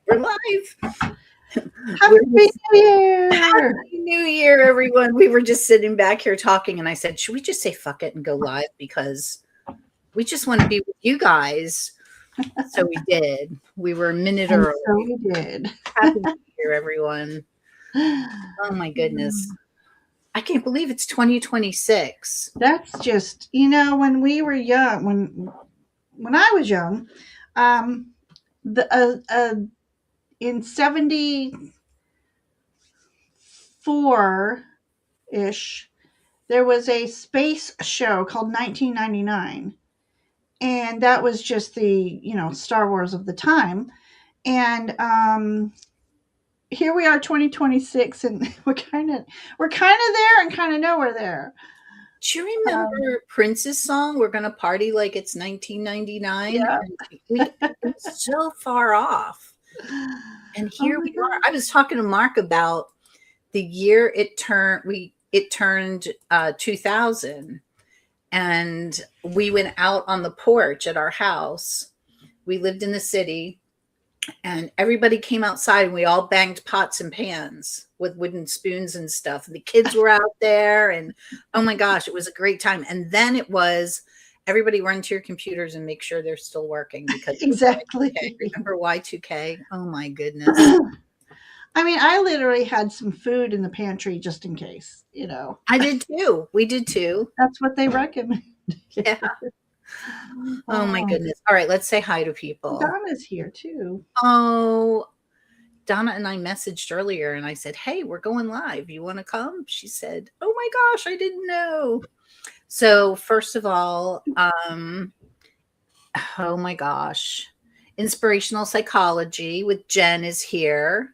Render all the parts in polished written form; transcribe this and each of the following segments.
We're live. Happy New Year! Happy New Year, everyone. We were just sitting back here talking, and I said, should we just say fuck it and go live? Because we just want to be with you guys. So we did. We were a minute early. So we did. Happy New Year, everyone. Oh, my goodness. I can't believe it's 2026. That's just, when we were young, when I was young, in 74-ish, there was a space show called 1999. And that was just the, Star Wars of the time. And here we are 2026, and we're kind of there and kind of nowhere there. Do you remember Prince's song, We're Gonna Party Like It's 1999? Yeah. It's so far off. And here we are. I was talking to Mark about the year it turned 2000, and we went out on the porch at our house. We lived in the city, and everybody came outside, and we all banged pots and pans with wooden spoons and stuff. The kids were out there, and oh my gosh, it was a great time. And then it was everybody run to your computers and make sure they're still working, because exactly. Remember Y2K? Oh my goodness. I mean, I literally had some food in the pantry just in case, I did too. We did too. That's what they recommend. Yeah. Oh my goodness. All right, let's say hi to people. Donna's here too. Oh, Donna and I messaged earlier, and I said, hey, we're going live. You want to come? She said, oh my gosh, I didn't know. So first of all, oh my gosh, inspirational psychology with Jen is here.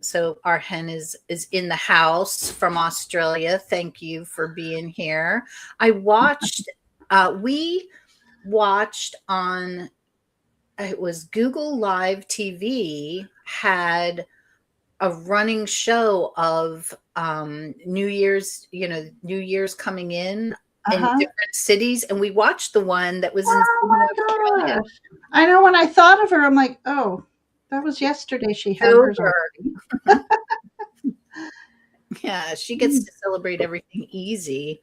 So our hen is in the house from Australia. Thank you for being here. We watched on, it was Google Live TV had a running show of New Year's coming in different cities, and we watched the one that was in Australia. I know, when I thought of her, I'm like, oh, that was yesterday. She had hers already. Yeah, she gets to celebrate everything easy.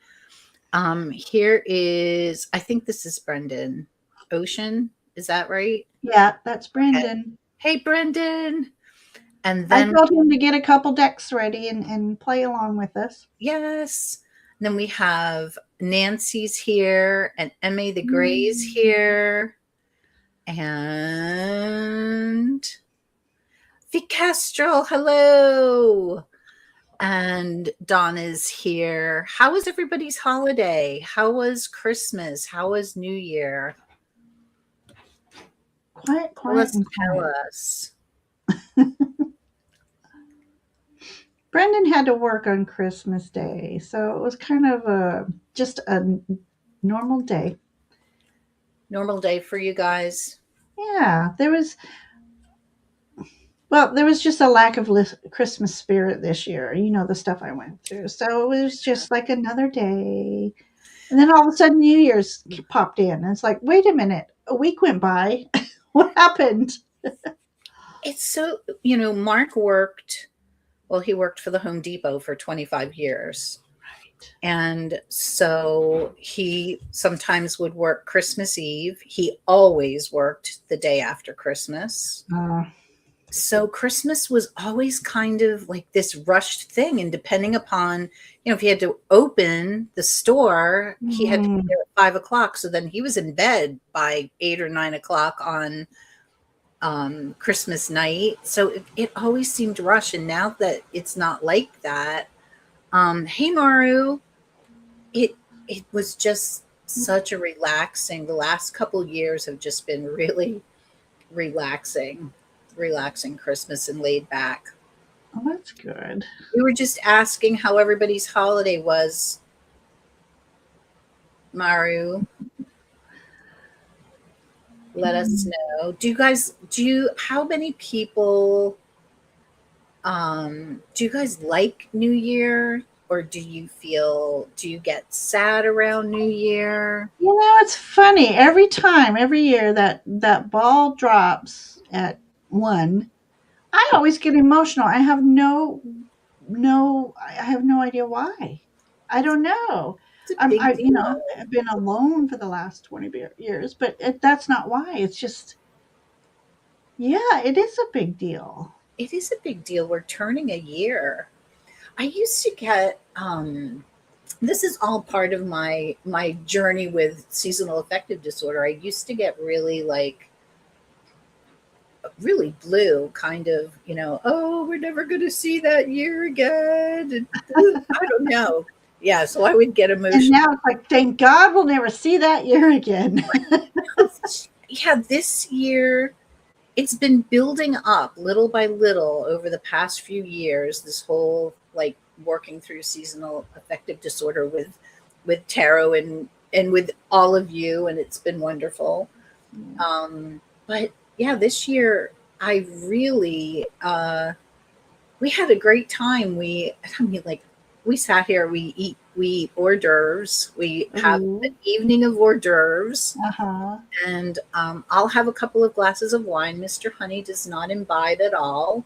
Here is, I think this is Brendan Ocean. Is that right? Yeah, that's Brendan. Okay. Hey, Brendan. And then I told him to get a couple decks ready and play along with us. Yes. And then we have Nancy's here, and Emma the Gray's here, and Vic Castro, hello. And Donna's here. How was everybody's holiday? How was Christmas? How was New Year? Quiet, Tell us. Brendan had to work on Christmas Day, so it was kind of just a normal day. Normal day for you guys? Yeah, there was just a lack of Christmas spirit this year, the stuff I went through. So it was just like another day. And then all of a sudden New Year's popped in, and it's like, wait a minute, a week went by. What happened? It's so, Mark worked, he worked for the Home Depot for 25 years. Right. And so he sometimes would work Christmas Eve. He always worked the day after Christmas. So Christmas was always kind of like this rushed thing. And depending upon, if he had to open the store, he had to be there at 5:00. So then he was in bed by 8 or 9 o'clock on Christmas night. So it always seemed rushed. And now that it's not like that, hey Maru, it was just such a relaxing, the last couple years have just been really relaxing Christmas and laid back. Oh, that's good. We were just asking how everybody's holiday was, Maru. Let us know. How many people, do you guys like New Year, or do you get sad around New Year? It's funny. Every year that ball drops at 1, I always get emotional. I have no idea why. I don't know. It's a big deal. I've been alone for the last 20 years, but that's not why. It's just, yeah, it is a big deal. It is a big deal. We're turning a year. I used to get this is all part of my journey with seasonal affective disorder. I used to get really like really blue, kind of, oh, we're never going to see that year again. And, I don't know. Yeah, so I would get And emotional. now it's like, thank God we'll never see that year again. Yeah, this year it's been building up little by little over the past few years. This whole like working through seasonal affective disorder with tarot and with all of you, and it's been wonderful. But yeah, this year I really we had a great time. I mean, like, we sat here, we eat hors d'oeuvres. We have Ooh. an evening of hors d'oeuvres, Uh-huh. and I'll have a couple of glasses of wine. Mr. Honey does not imbibe at all.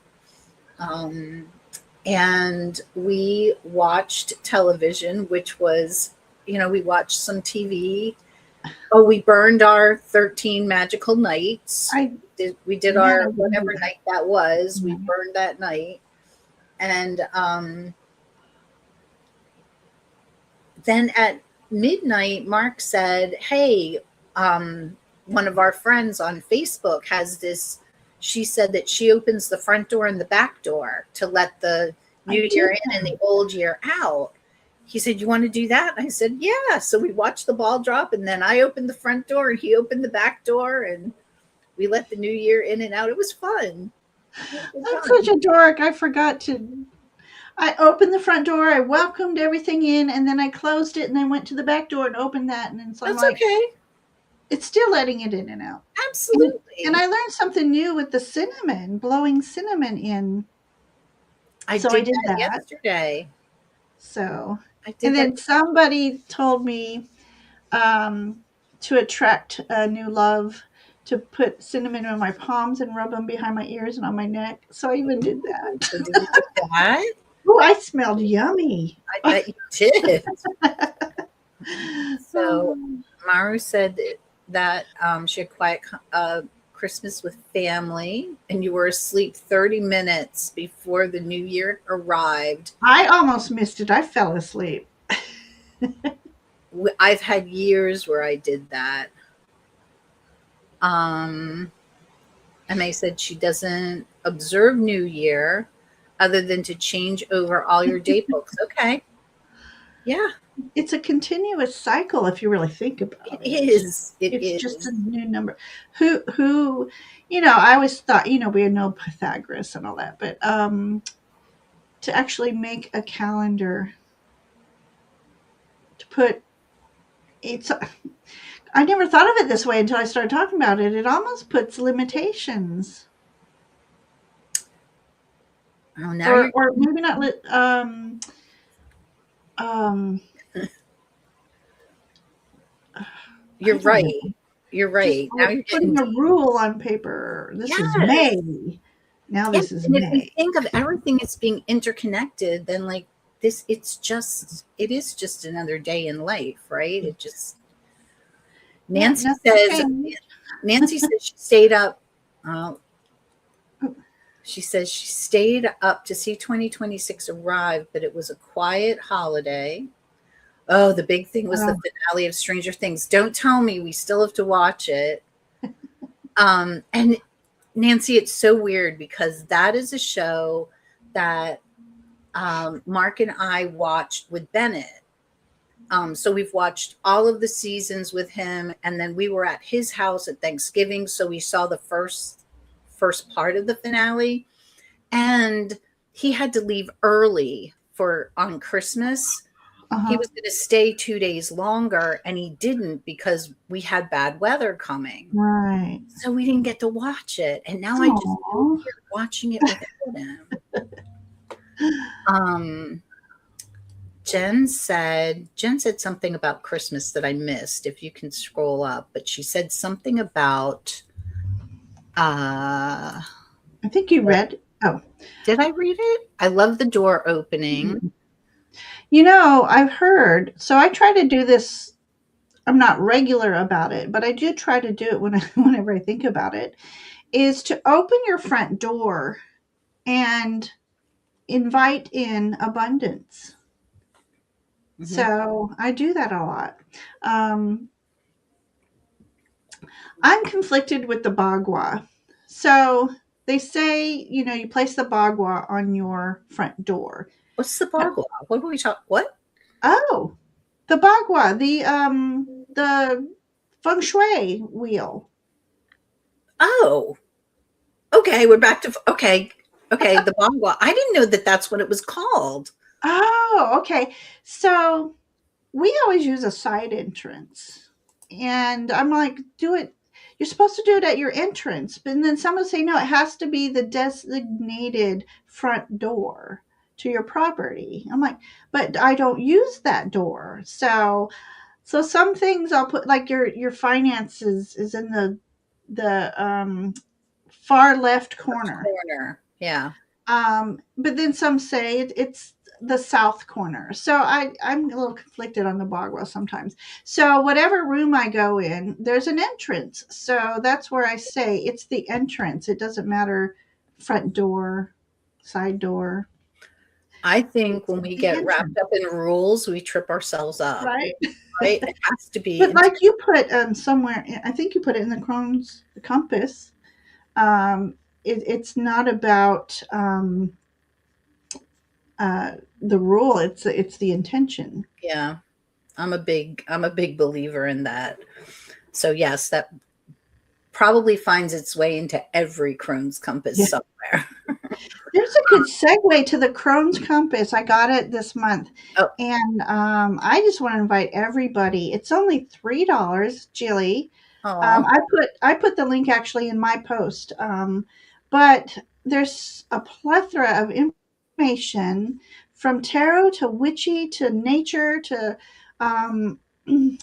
And we watched television, which was, we watched some TV. Oh, we burned our 13 magical nights. We did our whatever night that was. We burned that night. And then at midnight, Mark said, hey, one of our friends on Facebook has this. She said that she opens the front door and the back door to let the new year in and the old year out. He said, you want to do that? I said, yeah. So we watched the ball drop, and then I opened the front door and he opened the back door, and we let the new year in and out. It was fun. I'm such a dork. I opened the front door, I welcomed everything in, and then I closed it and then went to the back door and opened that. And then so I'm like, okay. It's still letting it in and out. Absolutely. And I learned something new with the cinnamon, blowing cinnamon in. I did that yesterday. So, and then somebody told me to attract a new love, to put cinnamon in my palms and rub them behind my ears and on my neck. So I even did that. So did you do that? Oh, I smelled yummy. I bet you did. So Maru said that she had quiet Christmas with family, and you were asleep 30 minutes before the new year arrived. I almost missed it. I fell asleep. I've had years where I did that. And they said she doesn't observe New Year other than to change over all your date books. Okay. Yeah. It's a continuous cycle if you really think about it. It is. It's just a new number. Who, I always thought, we know Pythagoras and all that, but to actually make a calendar, to put, I never thought of it this way until I started talking about it. It almost puts limitations. Oh, now or maybe not. You're right. You're right. Now you're putting a rule on paper. This is May. Now this is May. If we think of everything as being interconnected, then like this, it is just another day in life, right? It just. Nancy says she stayed up. She says she stayed up to see 2026 arrive, but it was a quiet holiday. Oh, the big thing was the finale of Stranger Things. Don't tell me, we still have to watch it. And Nancy, it's so weird because that is a show that Mark and I watched with Bennett. So we've watched all of the seasons with him, and then we were at his house at Thanksgiving, so we saw the first part of the finale, and he had to leave early on Christmas. He was going to stay 2 days longer, and he didn't because we had bad weather coming. Right. So we didn't get to watch it, and now I just feel weird watching it without him. Jen said something about Christmas that I missed, if you can scroll up, but she said something about Uh, I think you read. Oh, did I read it? I love the door opening. I've heard. So I try to do this. I'm not regular about it, but I do try to do it whenever I think about it. Is to open your front door and invite in abundance. Mhm. So I do that a lot. Um, I'm conflicted with the bagua. So they say, you place the bagua on your front door. What's the bagua? What were we talking? What? Oh, the bagua, the feng shui wheel. Oh, okay. We're back to okay. Okay, the bagua. I didn't know that that's what it was called. Oh, okay. So we always use a side entrance. And I'm like, do it. You're supposed to do it at your entrance. But then someone say, no, it has to be the designated front door to your property. I'm like, but I don't use that door. So some things I'll put like your finances is in the far left corner. Corner. Yeah. But then some say it's the south corner. So I'm a little conflicted on the Bagua sometimes. So whatever room I go in, there's an entrance. So that's where I say it's the entrance. It doesn't matter front door, side door. I think It's when we the get wrapped entrance, up in rules, we trip ourselves up, right? right? It has to be. But like you put somewhere, I think you put it in the Crohn's compass. Um, it's not about the rule. It's the intention. Yeah. I'm a big believer in that. So yes, that probably finds its way into every Crohn's compass Yeah. somewhere. There's a good segue to the Crohn's Compass. I got it this month, Oh, and I just want to invite everybody. It's only $3, Jilly. oh, I put the link actually in my post, but there's a plethora of information from tarot to witchy to nature to, um, and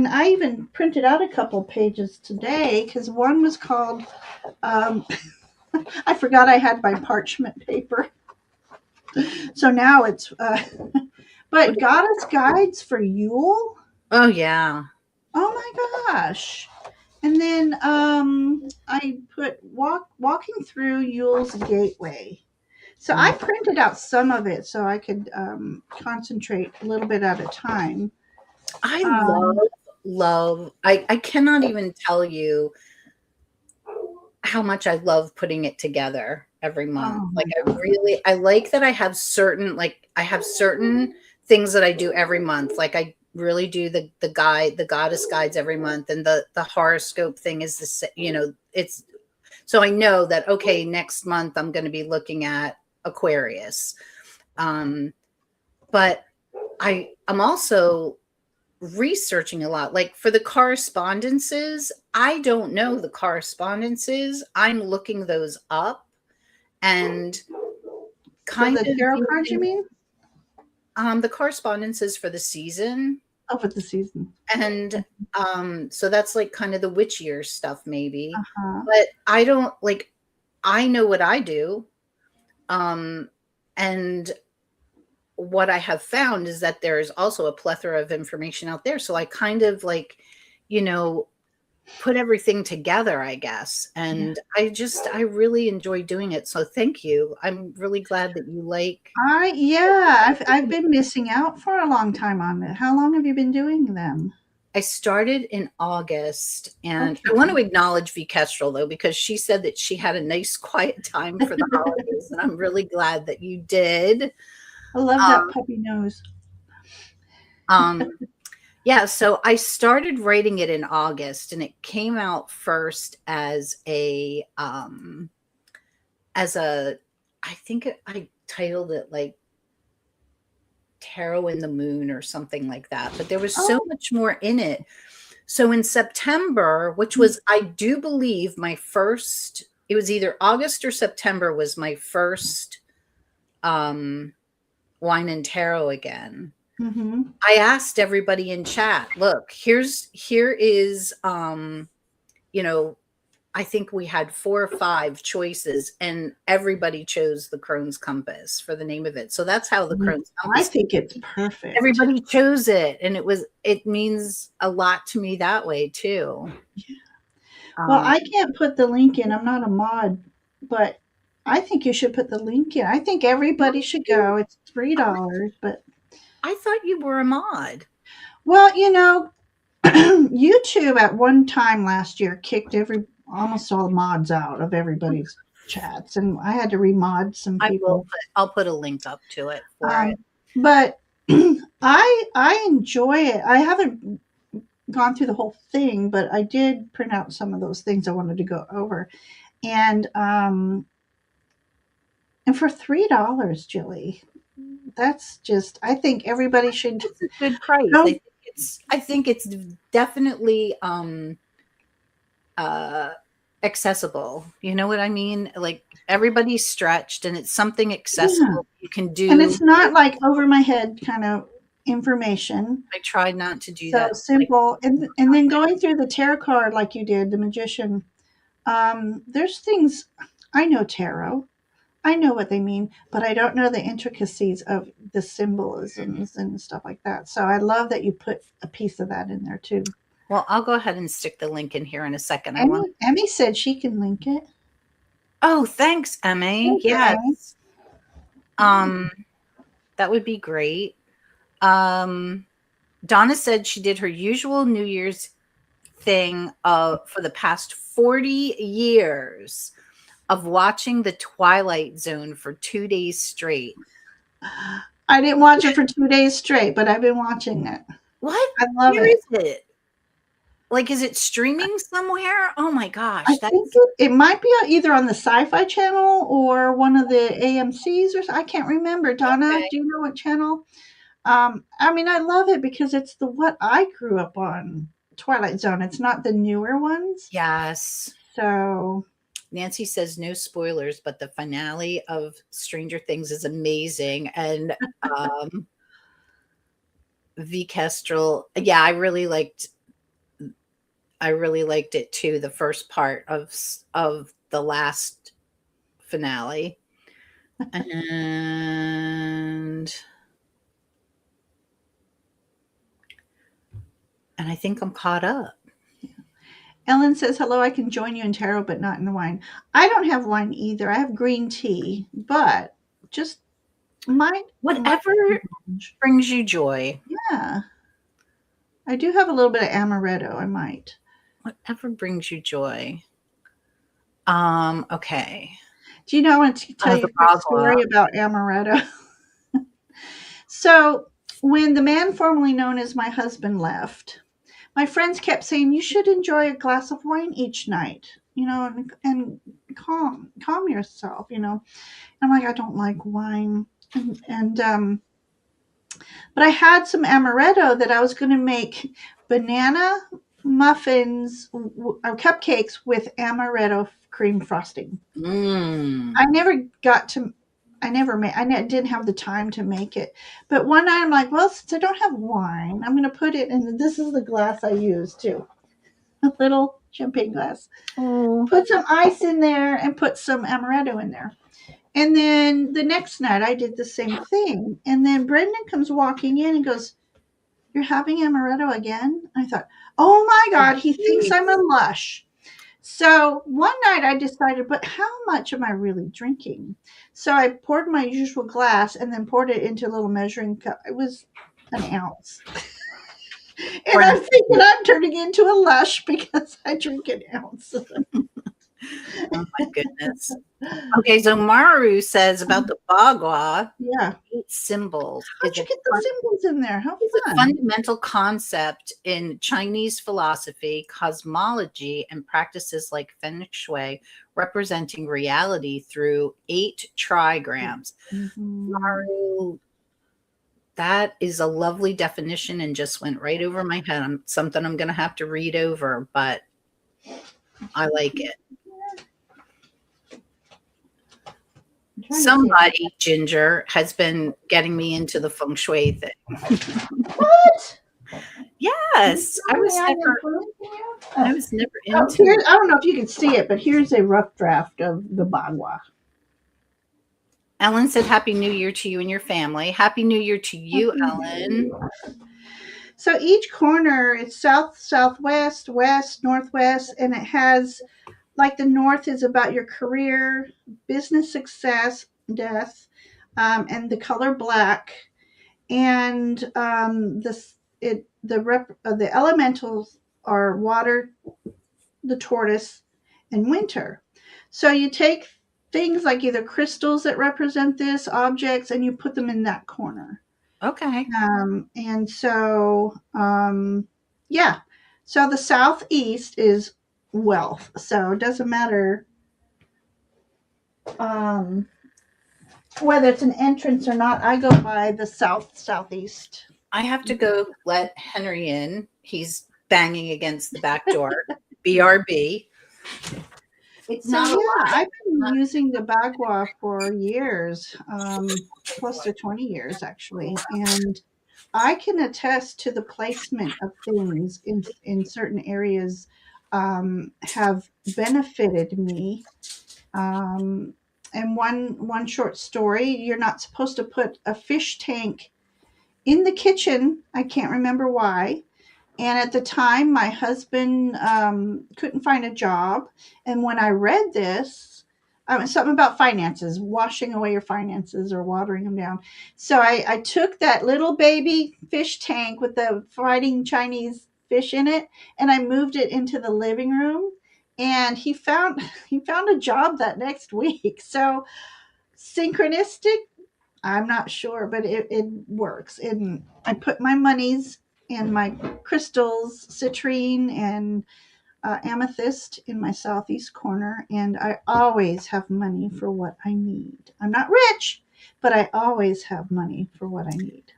I even printed out a couple pages today because one was called. Um, I forgot I had my parchment paper. So now it's, but Goddess Guides for Yule. oh yeah. Oh my gosh. And then I put walking through Yule's gateway. So I Mm. printed out some of it so I could concentrate a little bit at a time. I Um, love. I cannot even tell you how much I love putting it together every month. oh Like my I like that I have certain things that I do every month. Like I really do the goddess guides every month, and the horoscope thing is it's so I know that okay, next month I'm going to be looking at Aquarius. Um, but I'm also researching a lot. Like for the correspondences, I don't know the correspondences. I'm looking those up and For kind the of tarot cards, you using mean? the correspondences for the season. Oh, for the season. And so that's like kind of the witchier stuff, maybe. Uh-huh. But I don't like, I know what I do. Um, and what I have found is that there is also a plethora of information out there. So I kind of like, you know, put everything together, I guess. Yeah. And I really enjoy doing it. So thank you. I'm really glad that you like. I've been missing out for a long time on it. How long have you been doing them? I started in August, and I want to Okay. acknowledge V Kestrel though, because she said that she had a nice quiet time for the holidays, and I'm really glad that you did. I love that Um, puppy nose. um, yeah, so I started writing it in August, and it came out first as a I think I titled it like Tarot in the Moon or something like that, but there was so Oh, much more in it. So in September, which was, I do believe, my first, it was either August or September was my first um, wine and tarot again. mm-hmm. I asked everybody in chat, look, here is, you know, I think we had 4 or 5 choices, and everybody chose the Crohn's Compass for the name of it. So that's how the Crohn's I Compass. think it's perfect. Everybody chose it, and it means a lot to me that way too. Well, I can't put the link in. I'm not a mod, but I think you should put the link in. I think everybody should go. It's $3, but I thought you were a mod. well, YouTube at one time last year kicked almost all the mods out of everybody's chats, and I had to remod some people. I'll put a link up to it for it. But I enjoy it. I haven't gone through the whole thing, but I did print out some of those things I wanted to go over, and for $3, Jilly, that's just. I think everybody should. It's a good price. I think it's definitely accessible. You know what I mean? Like, everybody's stretched, and it's something accessible you can do. And it's not like over my head kind of information. I tried not to do that. So simple. And then going through the tarot card like you did, the magician, there's things. I know tarot. I know what they mean, but I don't know the intricacies of the symbolisms and stuff like that. So I love that you put a piece of that in there too. Well, I'll go ahead and stick the link in here in a second. Emmy said she can link it. Oh, thanks, Emmy. Okay. Yes. That would be great. Donna said she did her usual New Year's thing for the past 40 years of watching The Twilight Zone for 2 days straight. I didn't watch it for 2 days straight, but I've been watching it. What? I love it. Where is it? Like, is it streaming somewhere? Oh my gosh. I think it might be either on the Sci-Fi Channel or one of the AMCs or I can't remember. Donna, do you know what channel? I mean, I love it because it's what I grew up on, Twilight Zone. It's not the newer ones. Yes. So Nancy says no spoilers, but the finale of Stranger Things is amazing. And V. Kestrel, yeah, I really liked it too. The first part of the last finale, and I think I'm caught up. Ellen says, hello, I can join you in tarot, but not in the wine. I don't have wine either. I have green tea, but just whatever brings you joy. Yeah. I do have a little bit of amaretto. I might. Whatever brings you joy. Okay. Do you know, I want to tell you a story about amaretto. So when the man formerly known as my husband left, my friends kept saying, you should enjoy a glass of wine each night, and calm yourself, I'm like, I don't like wine. But I had some amaretto that I was going to make banana muffins or cupcakes with amaretto cream frosting. I didn't have the time to make it. But one night I'm like, well, since I don't have wine, I'm going to put it in. This is the glass I use too. A little champagne glass. Put some ice in there and put some amaretto in there. And then the next night I did the same thing. And then Brendan comes walking in and goes, you're having amaretto again? I thought, oh my God, he thinks I'm a lush. So one night I decided, but how much am I really drinking? So I poured my usual glass and then poured it into a little measuring cup. It was an ounce. And I'm thinking I'm turning into a lush because I drink an ounce. Oh my goodness. Okay, so Maru says about the bagua. Yeah. 8 symbols. How'd you get the symbols in there? How It's a fundamental concept in Chinese philosophy, cosmology, and practices like Feng Shui, representing reality through 8 trigrams. Mm-hmm. Maru, that is a lovely definition and just went right over my head. Something I'm going to have to read over, but I like it. Somebody, Ginger, has been getting me into the feng shui thing. What? Yes, I was never. I Oh, was never oh, into. here, I don't know if you can see it, but here's a rough draft of the bagua. Ellen said, "Happy New Year to you and your family." Happy New Year to you, Ellen. So each corner is south, southwest, west, northwest, and it has like the north is about your career, business success, death, and the color black, and the elementals are water, the tortoise, and winter. So you take things like either crystals that represent this, objects, and you put them in that corner. Okay. And so, yeah. So the southeast is wealth. So it doesn't matter um, whether it's an entrance or not. I go by the southeast. I have to go let Henry in. He's banging against the back door. BRB. It's So not a yeah, lot. I've been using the bagua for years, close to 20 years actually, and I can attest to the placement of things in certain areas have benefited me. And one short story: you're not supposed to put a fish tank in the kitchen. I can't remember why. And at the time, my husband couldn't find a job. And when I read this, something about finances, washing away your finances or watering them down. So I took that little baby fish tank with the fighting Chinese fish in it, and I moved it into the living room. And he found a job that next week. So synchronistic, I'm not sure, but it works. And I put my monies and my crystals, citrine and amethyst in my southeast corner, and I always have money for what I need. I'm not rich, but I always have money for what I need.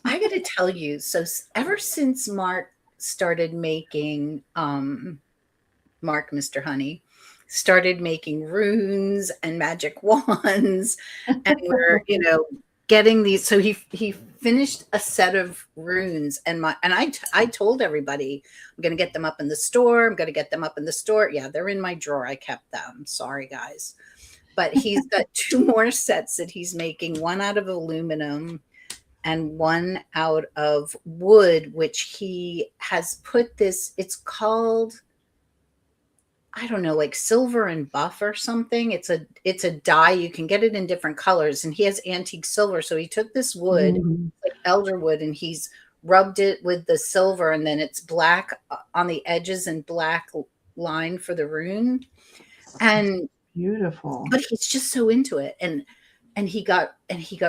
I got to tell you. So ever since Mark started making, Mark, Mr. Honey, started making runes and magic wands, and we're, getting these. So he finished a set of runes, and I told everybody I'm going to get them up in the store. I'm going to get them up in the store. Yeah, they're in my drawer. I kept them. Sorry, guys. But he's got two more sets that he's making, one out of aluminum and one out of wood, which he has put this, it's called, I don't know, like silver and buff or something. It's a dye. You can get it in different colors, and he has antique silver. So he took this wood, Mhm. like elder wood, and he's rubbed it with the silver, and then it's black on the edges and black line for the rune. And Beautiful. but he's just so into it. And he got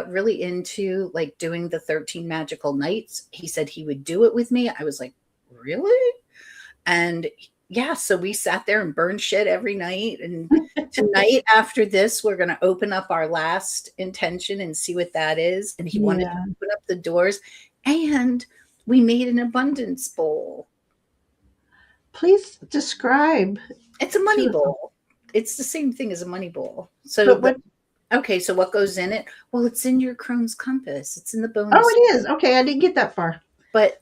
really into like doing the 13 magical nights. He said he would do it with me. I was like, really? And yeah, so we sat there and burned shit every night. And tonight, after this, we're going to open up our last intention and see what that is. And he wanted to Yeah. open up the doors. And we made an abundance bowl. Please describe. It's a money To, bowl. It's the same thing as a money bowl. but Okay, so what goes in it? Well, it's in your Crohn's compass. It's in the oh, bonus. it is. Okay, I didn't get that far. But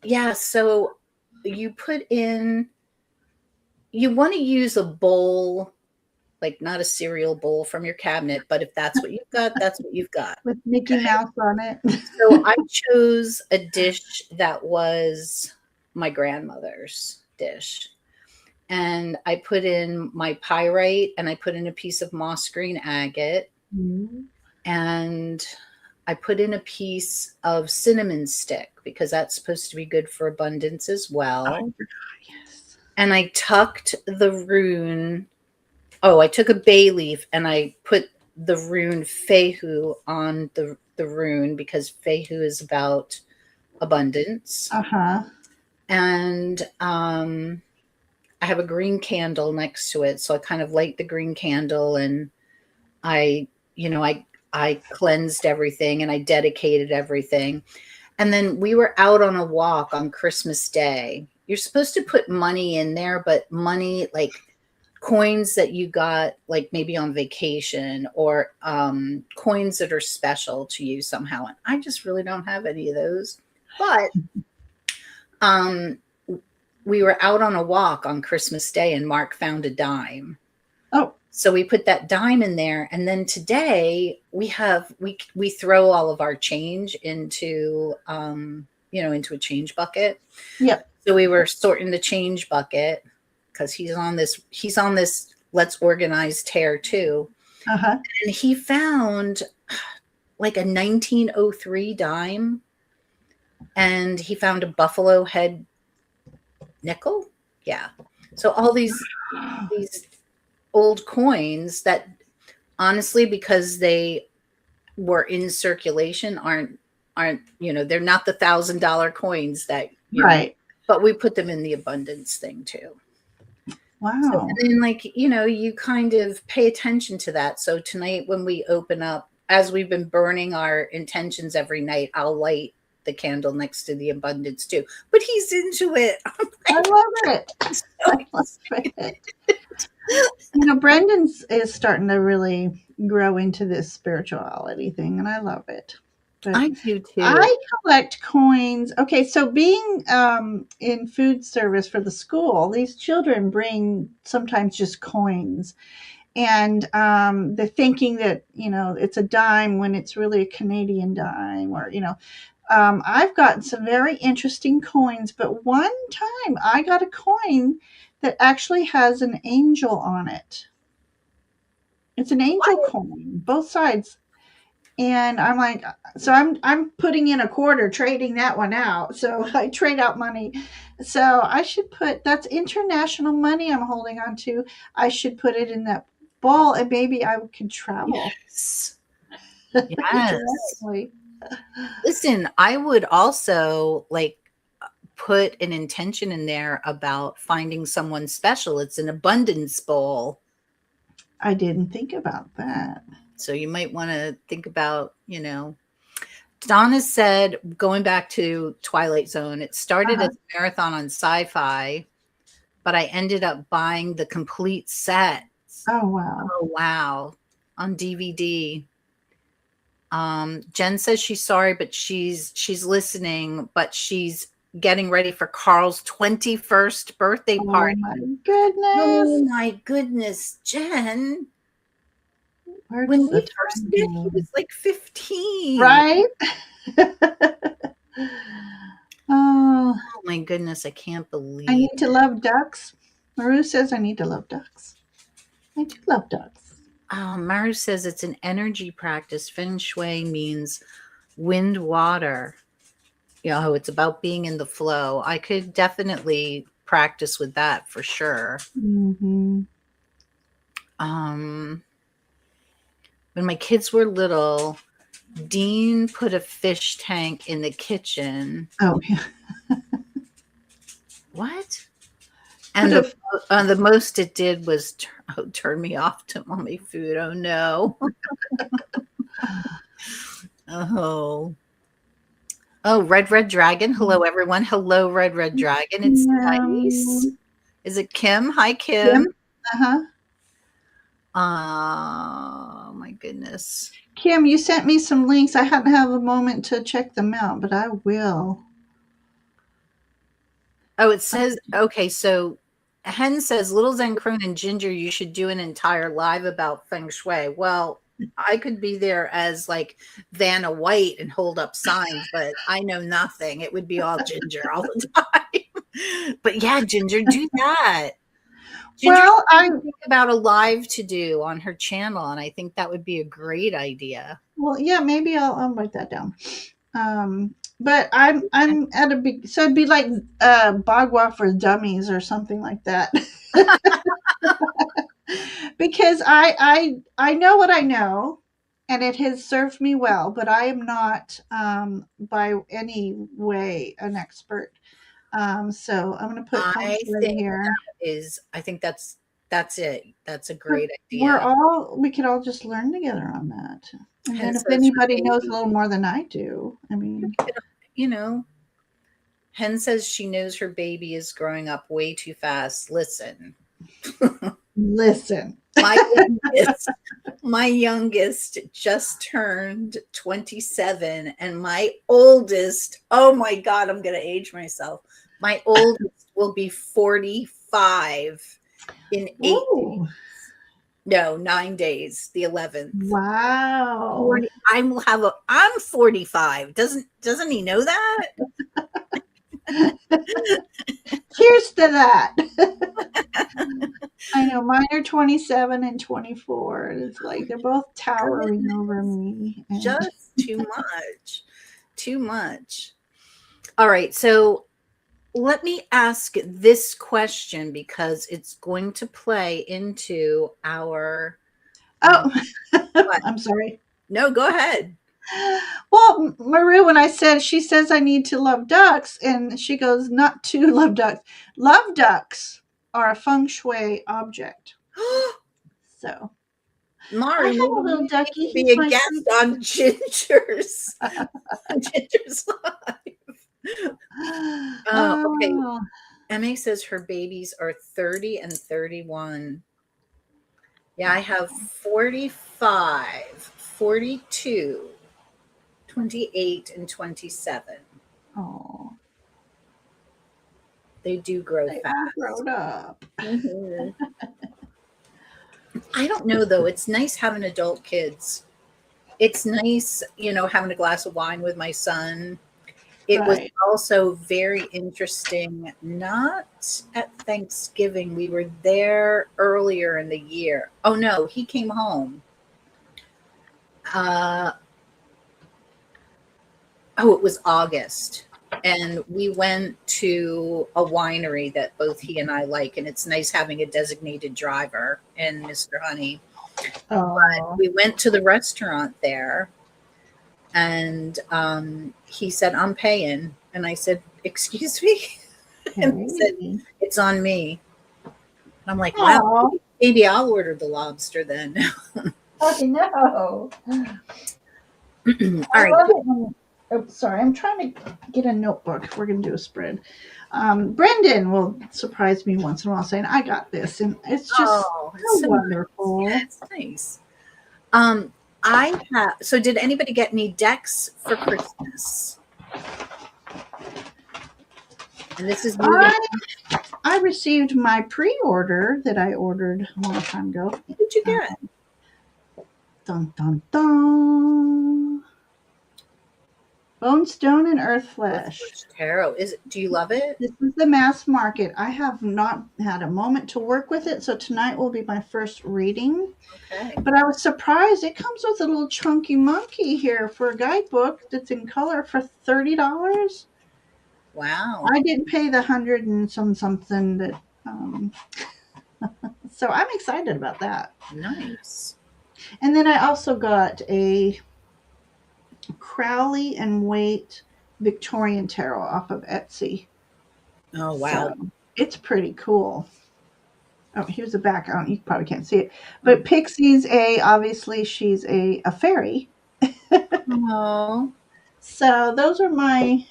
yeah, so you want to use a bowl, like not a cereal bowl from your cabinet, but if that's what you've got, that's what you've got. With Mickey Mouse on it. So I chose a dish that was my grandmother's dish. And I put in my pyrite, and I put in a piece of moss green agate, and I put in a piece of cinnamon stick because that's supposed to be good for abundance as well. Yes. And I tucked the rune. Oh, I took a bay leaf and I put the rune Fehu on the rune because Fehu is about abundance. Uh-huh. And I have a green candle next to it. So I kind of light the green candle, and I cleansed everything and I dedicated everything. And then we were out on a walk on Christmas Day. You're supposed to put money in there, but money like coins that you got like maybe on vacation, or coins that are special to you somehow. And I just really don't have any of those. But Um, we were out on a walk on Christmas Day and Mark found a dime. Oh, So we put that dime in there, and then today we throw all of our change into into a change bucket. yep. So we were sorting the change bucket because he's on this let's organize tear too. Uh-huh. And he found like a 1903 dime, and he found a buffalo head nickel. Yeah. So all these old coins that honestly, because they were in circulation, aren't they're not the $1,000 coins that Right. but we put them in the abundance thing too. So Wow. and then you kind of pay attention to that. So tonight when we open up, as we've been burning our intentions every night, I'll light the candle next to the abundance too. But he's into it. I love it. I love it. Brendan's is starting to really grow into this spirituality thing, and I love it. But I do too. I collect coins. Okay, so being in food service for the school, these children bring sometimes just coins. And they're thinking that, it's a dime when it's really a Canadian dime, or, I've gotten some very interesting coins, but one time I got a coin that actually has an angel on it. It's an angel coin, both sides. And I'm like, so I'm putting in a quarter, trading that one out. So I trade out money. So I should that's international money I'm holding on to. I should put it in that ball, and maybe I could travel. Yes. Yes. Internationally. Listen, I would also put an intention in there about finding someone special. It's an abundance bowl. I didn't think about that. So you might want to think about, Donna said, going back to Twilight Zone, it started as a marathon on Sci-Fi, but I ended up buying the complete set. Oh, wow. Oh, wow. On DVD. Jen says she's sorry, but she's listening, but she's getting ready for Carl's 21st birthday party. Oh, my goodness. Oh, my goodness, Jen. When we first met, he was like 15. Right? Oh, my goodness. I can't believe I need to love ducks. Maru says I need to love ducks. I do love ducks. Maru says it's an energy practice. Feng Shui means wind, water. It's about being in the flow. I could definitely practice with that for sure. Mm-hmm. When my kids were little, Dean put a fish tank in the kitchen. Oh, yeah. What? And the most it did was turn me off to mommy food. Oh, no. Oh, Red Dragon. Hello, everyone. Hello, Red Dragon. It's nice. Is it Kim? Hi, Kim. Uh-huh. Oh, my goodness. Kim, you sent me some links. I hadn't had a moment to check them out, but I will. Oh, it says, okay, so Hen says, Little Zen Crone and Ginger, you should do an entire live about Feng Shui. Well, I could be there as Vanna White and hold up signs, but I know nothing. It would be all Ginger all the time. But yeah, Ginger, do that. Ginger, well, I think about a live to do on her channel, and I think that would be a great idea. Well, yeah, maybe I'll write that down. But I'm at a big, so it'd be like Bagua for dummies or something like that. Because I know what I know, and it has served me well, but I am not by any way an expert. So I'm going to put here. I think that's it. That's a great idea. We could all just learn together on that. And then if anybody knows a little more than I do, I mean, Hen says she knows her baby is growing up way too fast. Listen. My youngest just turned 27, and my oldest, oh my God, I'm going to age myself. My oldest will be 45 in 8 Ooh, days. No, 9 days, the 11th. wow. 40, I'm 45. Doesn't he know that? Cheers to that. I know mine are 27 and 24. It's like they're both towering over Goodness, me. And just too much. Too much. All right, so let me ask this question because it's going to play into our um, oh, what? I'm sorry. No, go ahead. Well, Marie, when I said she says I need to love ducks, and she goes, not to love ducks. Love ducks are a feng shui object. So I Mari, have a maybe little you need ducky. to be He's a my guest sweet. on Ginger's Live. Okay. Oh, Emma says her babies are 30 and 31. Yeah, I have 45, 42, 28, and 27. oh, They do grow they all fast. grown up. Mhm. I don't know though. It's nice having adult kids. It's nice, having a glass of wine with my son. It was Right. also very interesting, not at Thanksgiving. We were there earlier in the year. Oh no, he came home. Uh, oh, it was August. And we went to a winery that both he and I like, and it's nice having a designated driver and Mr. Honey. Oh, We went to the restaurant there, and he said, "I'm paying." And I said, "Excuse me?" And he said, hey. "It's on me." And I'm like, "Wow, Oh, maybe I'll order the lobster then." I know. All I right. love it when, oh, sorry, I'm trying to get a notebook. We're going to do a spread. Brendan will surprise me once in a while saying, I got this. And it's just Oh, it's so so nice. Yeah, wonderful. it's nice. I have. So, did anybody get any decks for Christmas? And this is moving. I, I received my pre order that I ordered a long time ago. What did you Uh, get? dun, dun, dun. Bone, stone, and earth flesh. Earthwatch Tarot. Do you love it? This is the mass market. I have not had a moment to work with it, so tonight will be my first reading. Okay. But I was surprised. It comes with a little chunky monkey here for a guidebook that's in color for $30. Wow. I didn't pay the hundred and something that. So I'm excited about that. Nice. And then I also got a Crowley and Waite Victorian tarot off of Etsy. Oh, wow. So it's pretty cool. Oh, here's the background. You probably can't see it. But Pixie's obviously she's a fairy. Oh, So those are my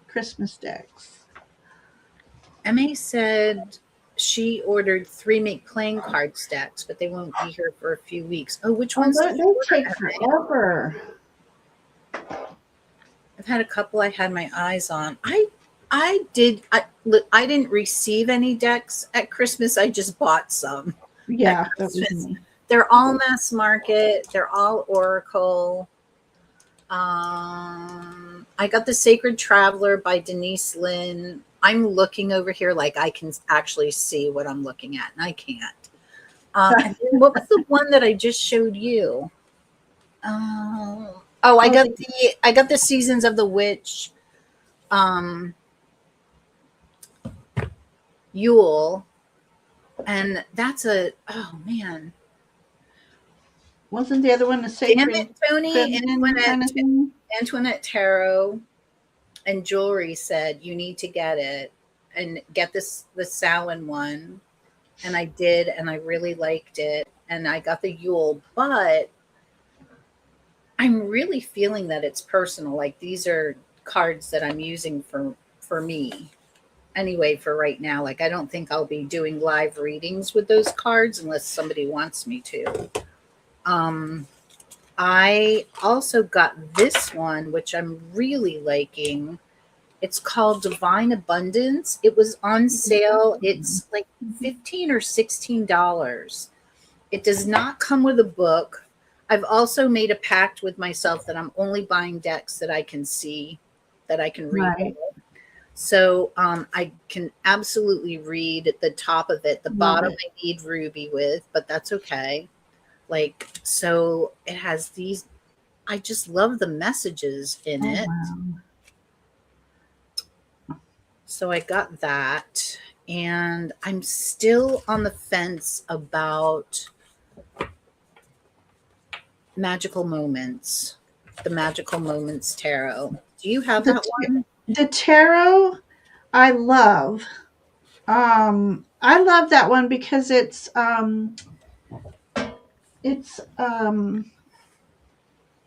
Christmas decks. MA said she ordered 3 make playing card stacks, but they won't be here for a few weeks. Oh, which Oh, ones did they you take order, MA? forever. I've had a couple I had my eyes on. I didn't receive any decks at Christmas. I just bought some at Yeah, that was Christmas. me. They're all mass market. They're all Oracle. I got the Sacred Traveler by Denise Lynn. I'm looking over here like I can actually see what I'm looking at, and I can't. And then what was the one that I just showed you? I got the Seasons of the Witch, um, Yule, and that's oh man, Wasn't the other one the damn sacred it, Tony, feminine kind of thing? Antoinette Tarot and Jewelry said you need to get it and get the Samhain one, and I did, and I really liked it, and I got the Yule, but I'm really feeling that it's personal. Like these are cards that I'm using for me anyway for right now. Like I don't think I'll be doing live readings with those cards unless somebody wants me to. I also got this one, which I'm really liking. It's called Divine Abundance. It was on sale. It's like 15 or $16. It does not come with a book. I've also made a pact with myself that I'm only buying decks that I can see, that I can read. Right. So I can absolutely read at the top of it. The Love bottom it. I need Ruby with, but that's okay. Like, so it has these, I just love the messages in Oh, it. wow. So I got that. And I'm still on the fence about Magical Moments, the Magical Moments Tarot. Do you have that one? The tarot I love. I love that one because it's a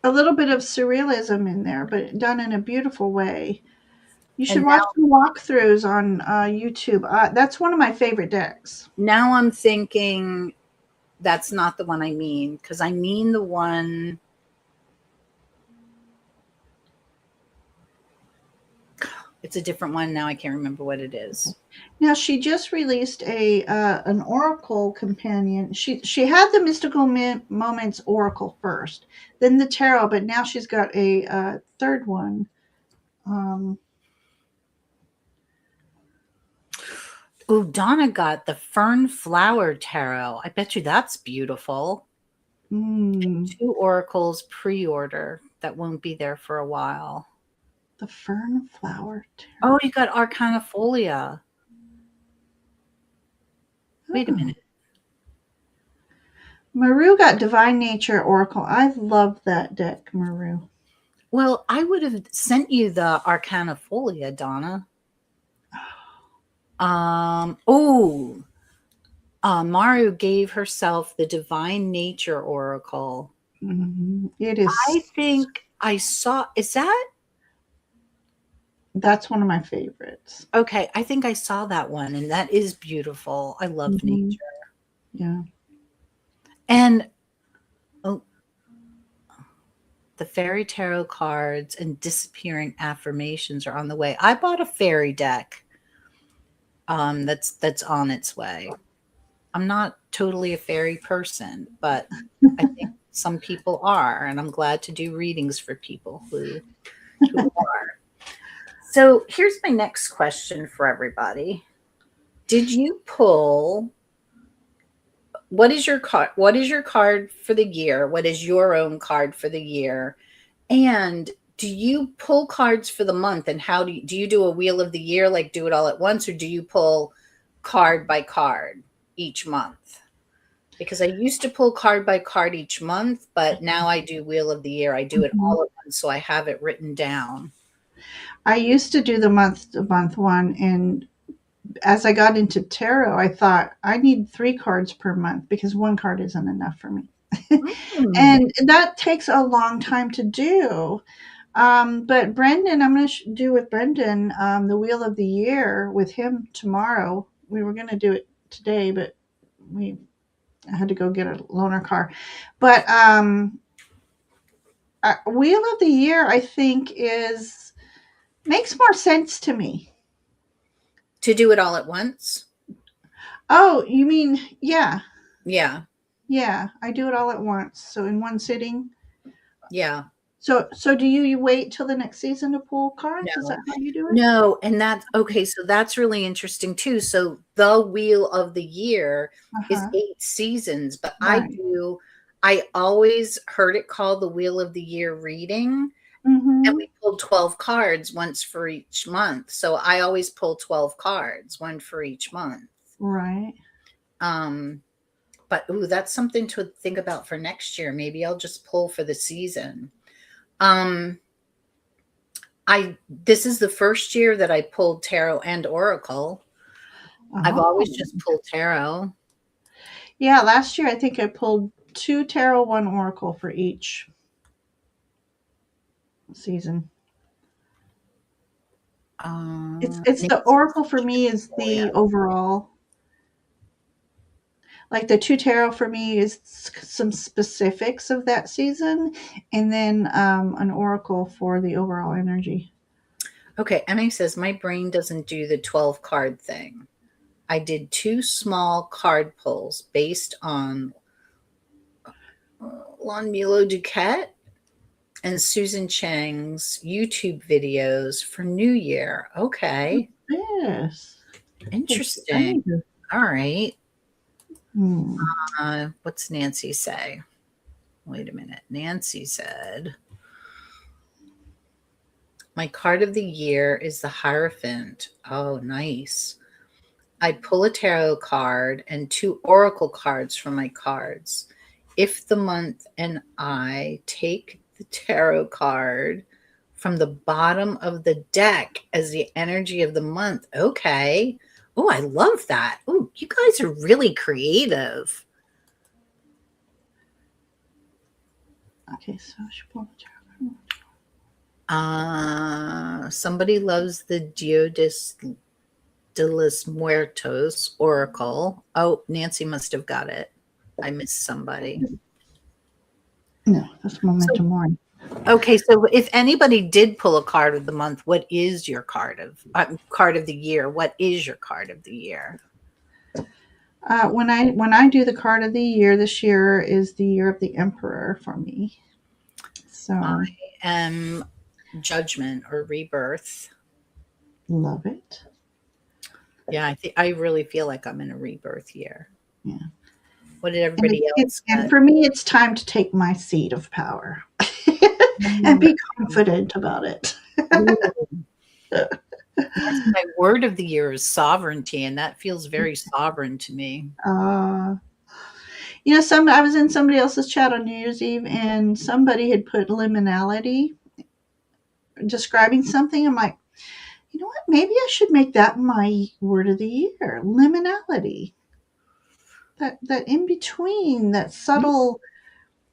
little bit of surrealism in there, but done in a beautiful way. You should And watch the walkthroughs on YouTube. That's one of my favorite decks. now I'm thinking that's not the one I mean, because I mean the one. It's a different one now. I can't remember what it is. Now she just released a an Oracle companion. She had the Mystical Moments Oracle first, then the Tarot, but now she's got a third one. Um, Oh, Donna got the Fern Flower Tarot. I bet you that's beautiful. mm, 2 oracles pre-order that won't be there for a while. the Fern Flower Tarot. Oh, you got Arcanafolia. Wait a minute. Maru got Divine Nature Oracle. I love that deck, Maru. Well, I would have sent you the Arcanafolia, Donna. Maru gave herself the Divine Nature Oracle. It is. I think I saw, is that? That's one of my favorites. Okay, I think I saw that one, and that is beautiful. I love nature. Yeah. And the fairy tarot cards and disappearing affirmations are on the way. I bought a fairy deck that's on its way. I'm not totally a fairy person, but I think some people are, and I'm glad to do readings for people who are. So here's my next question for everybody. Did you pull, what is your card? What is your card for the year? What is your own card for the year? And do you pull cards for the month? And how do you do a wheel of the year, like do it all at once, or do you pull card by card each month? Because I used to pull card by card each month, but now I do wheel of the year. I do it all at once, so I have it written down. I used to do the month to month one, and as I got into tarot, I thought I need 3 cards per month because 1 card isn't enough for me. And that takes a long time to do. But Brendan, I'm going to do with Brendan the Wheel of the Year with him tomorrow. We were going to do it today, but I had to go get a loaner car. But Wheel of the Year, I think, makes more sense to me. To do it all at once? Oh, you mean, yeah. Yeah. Yeah, I do it all at once. So in one sitting. Yeah. So do you wait till the next season to pull cards? No. Is that how you do it? No, and that's okay. So that's really interesting too. So the Wheel of the Year is 8 seasons, but Right. I always heard it called the Wheel of the Year reading, Mm-hmm. and we pulled 12 cards, once for each month. So I always pull 12 cards, one for each month. Right. But that's something to think about for next year. Maybe I'll just pull for the season. This is the first year that I pulled tarot and oracle. I've always just pulled tarot. Yeah, last year I think I pulled 2 tarot, 1 oracle for each season. It's the oracle for me is the overall. Like the 2 tarot for me is some specifics of that season, and then an oracle for the overall energy. Okay, Emmy says my brain doesn't do the 12 card thing. I did 2 small card pulls based on Lon Milo Duquette and Susan Chang's YouTube videos for New Year. Okay, Yes. interesting. All right. Hmm. What's Nancy say? Wait a minute. Nancy said, my card of the year is the Hierophant. Oh, nice. I pull a tarot card and 2 oracle cards from my cards. If the month and I take the tarot card from the bottom of the deck as the energy of the month. Okay. Oh, I love that. Oh, you guys are really creative. Okay, so I should pull the tarot. Somebody loves the de los Muertos oracle. Oh, Nancy must have got it. I missed somebody. No, that's Momentum Morning. Okay, so if anybody did pull a card of the month, what is your card of the year? What is your card of the year? When I do the card of the year, this year is the year of the Emperor for me. So I am Judgment or Rebirth. love it. Yeah, I really feel like I'm in a rebirth year. Yeah. What did everybody else and get? for me, it's time to take my seat of power and be confident about it. Yes, my word of the year is sovereignty, and that feels very sovereign to me. You know, I was in somebody else's chat on New Year's Eve, and somebody had put liminality describing something. I'm like, you know what? Maybe I should make that my word of the year. Liminality. That in between, that subtle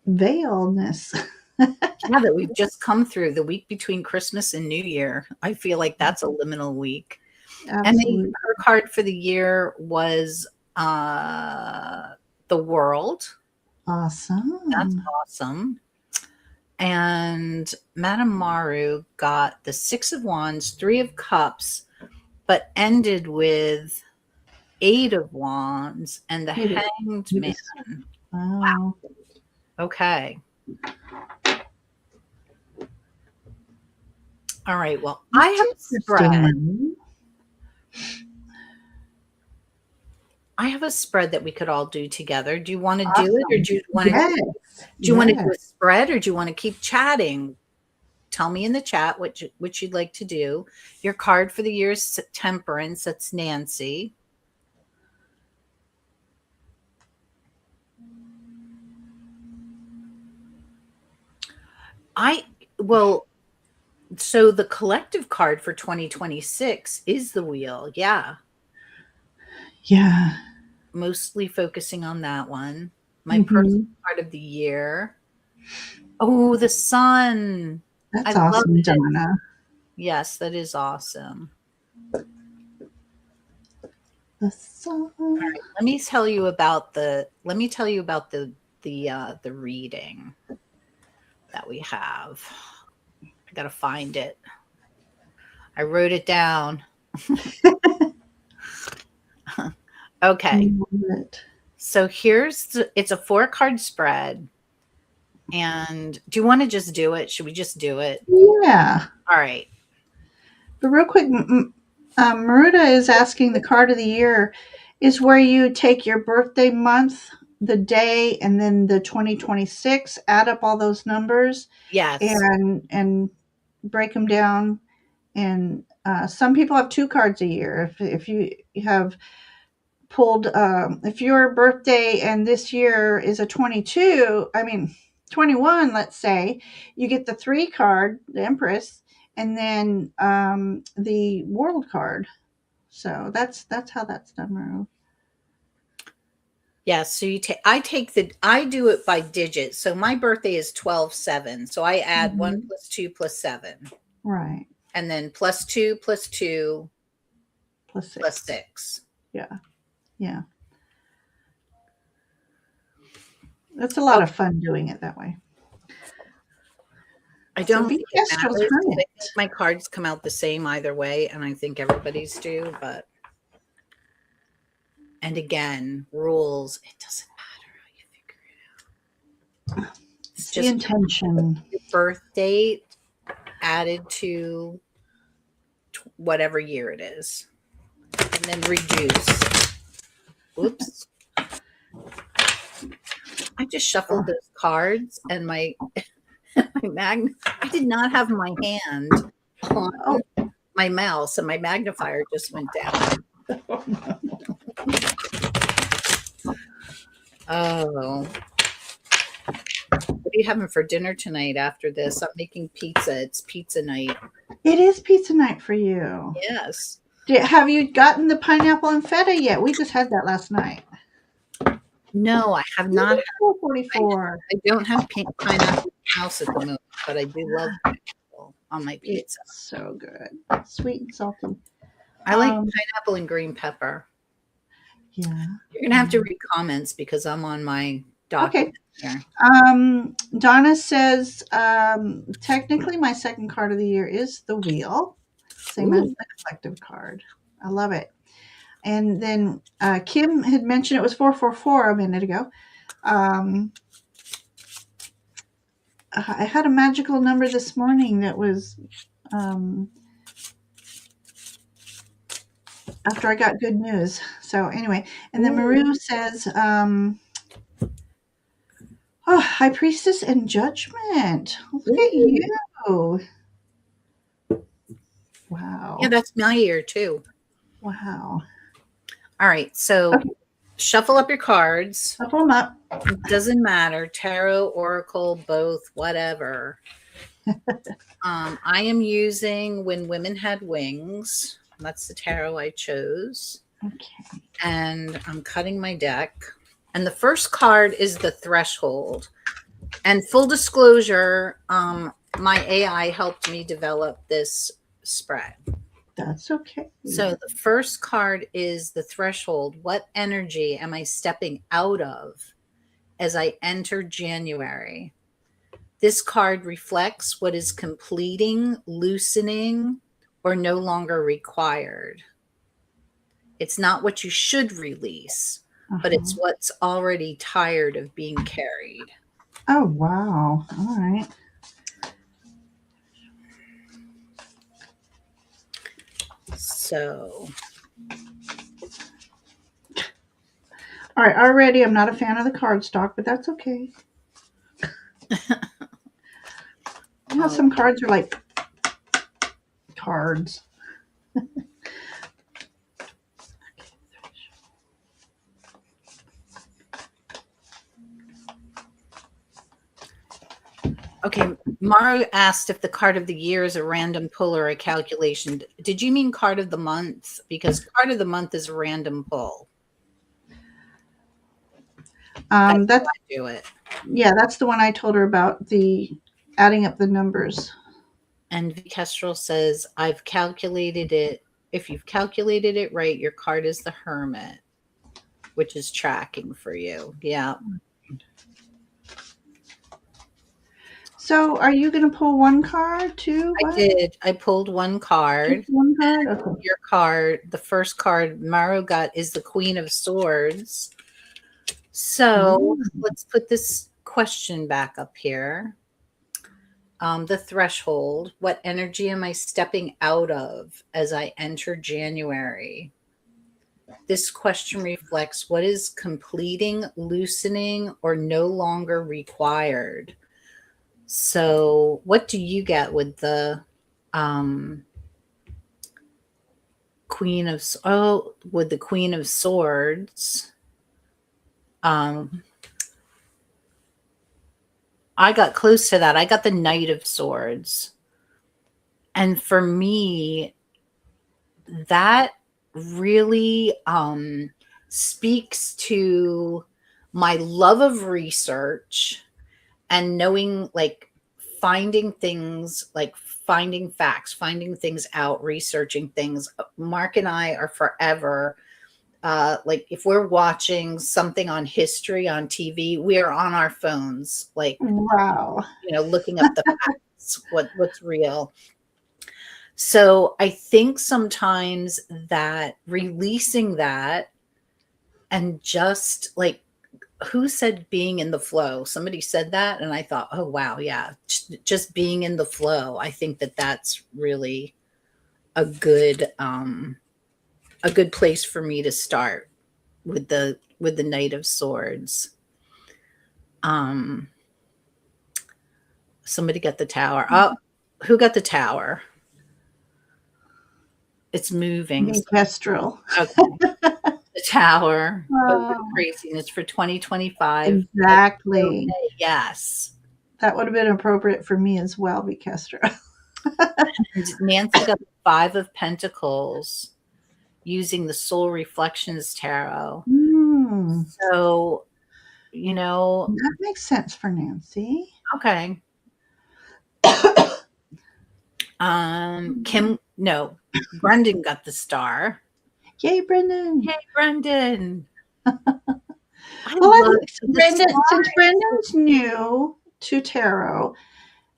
veiledness. Yeah, that we've just come through the week between Christmas and New Year. I feel like that's a liminal week. Absolutely. And her card for the year was the World. Awesome. That's awesome. And Madame Maru got the 6 of Wands, 3 of Cups, but ended with 8 of Wands and the Hanged Man. Wow. Okay. All right. Well, I have a spread. I have a spread that we could all do together. Do you want to do it, or do you want to? Do you want to do a spread, or do you want to keep chatting? Tell me in the chat what you'd like to do. Your card for the year is Temperance. That's Nancy. So the collective card for 2026 is the Wheel. Yeah. Yeah. Mostly focusing on that one. My personal card of the year. Oh, the Sun. That's awesome, Donna. Yes, that is awesome. The Sun. All right, let me tell you about the reading that we have. I gotta find it. I wrote it down. Okay. So it's a 4-card spread. And do you want to just do it? Should we just do it? Yeah. All right. But real quick, Maruda is asking, the card of the year is where you take your birthday month, the day, and then the 2026, add up all those numbers. Yes. And break them down. And some people have 2 cards a year. If you have pulled, if your birthday and this year is a 21, let's say, you get the 3 card, the Empress, and then the World card. So that's how that's done, Maru. Yeah, so I do it by digits. So my birthday is 12/7. So I add 1 + 2 + 7. Right. And then +2 + 2 +6. +6. Yeah. Yeah. That's a lot of fun doing it that way. I So don't be think it Kestrel's matters. I hermit. think my cards come out the same either way, and I think everybody's do. But and again, rules. It doesn't matter how you figure it out. It's It's the just intention. your birth date added to whatever year it is, and then reduce. Oops. I just shuffled those cards and my I did not have my hand on Oh, my mouse and my magnifier just went down. Oh. What are you having for dinner tonight after this? I'm making pizza. It's pizza night. it is pizza night for you. Yes. Have you gotten the pineapple and feta yet? We just had that last night. No, I have not. 44. I don't have pineapple in the house at the moment, but I do love pineapple on my pizza. It's so good. Sweet and salty. I like pineapple and green pepper. Yeah. You're going to have to read comments because I'm on my document here. Donna says, technically my second card of the year is the wheel. Same as the collective card. I love it. And then Kim had mentioned it was 444 a minute ago. I had a magical number this morning that was after I got good news. So anyway, and then Maru says, High Priestess and Judgment. Look at you. Wow. Yeah, that's my year too. Wow. All right. So shuffle up your cards. Shuffle them up. It doesn't matter. Tarot, Oracle, both, whatever. I am using When Women Had Wings. That's the tarot I chose. Okay. And I'm cutting my deck. And the first card is the Threshold. And full disclosure, my AI helped me develop this spread. That's okay. So the first card is the Threshold. What energy am I stepping out of as I enter January? This card reflects what is completing, loosening, or no longer required. It's not what you should release, but it's what's already tired of being carried. Oh, wow. All right. So. All right. Already, I'm not a fan of the card stock, but that's okay. You know, some cards are like cards. Okay, Maru asked if the card of the year is a random pull or a calculation. Did you mean card of the month? Because card of the month is a random pull. That's how I do it. Yeah, that's the one I told her about, the adding up the numbers. And Kestrel says, I've calculated it. If you've calculated it right, your card is the Hermit, which is tracking for you. Yeah. So are you going to pull one card too? I did. I pulled one card. Just one card? Okay. Your card, the first card Maru got is the Queen of Swords. So let's put this question back up here. The Threshold. What energy am I stepping out of as I enter January? This question reflects what is completing, loosening, or no longer required. So what do you get with the Queen of Swords? I got close to that. I got the Knight of Swords. And for me, that really speaks to my love of research and knowing, like, finding things, like finding facts, finding things out, researching things. Mark and I are forever like if we're watching something on history on TV, we are on our phones, like, wow, looking up the facts. what's real. So I think sometimes that releasing that and just like, who said being in the flow? Somebody said that, and I thought, oh wow, yeah, just being in the flow. I think that that's really a good place for me to start with the Knight of Swords. Somebody got the Tower. Oh, who got the Tower? It's moving. Me, Kestrel. Okay. The Tower. Oh, Craziness for 2025. exactly. Okay, yes. That would have been appropriate for me as well, be Kestrel. And Nancy got the Five of Pentacles using the Soul Reflections Tarot. So, that makes sense for Nancy. Okay. Brendan got the Star. Yay, Brendan. Yay, Brendan. Since Brendan's new to tarot,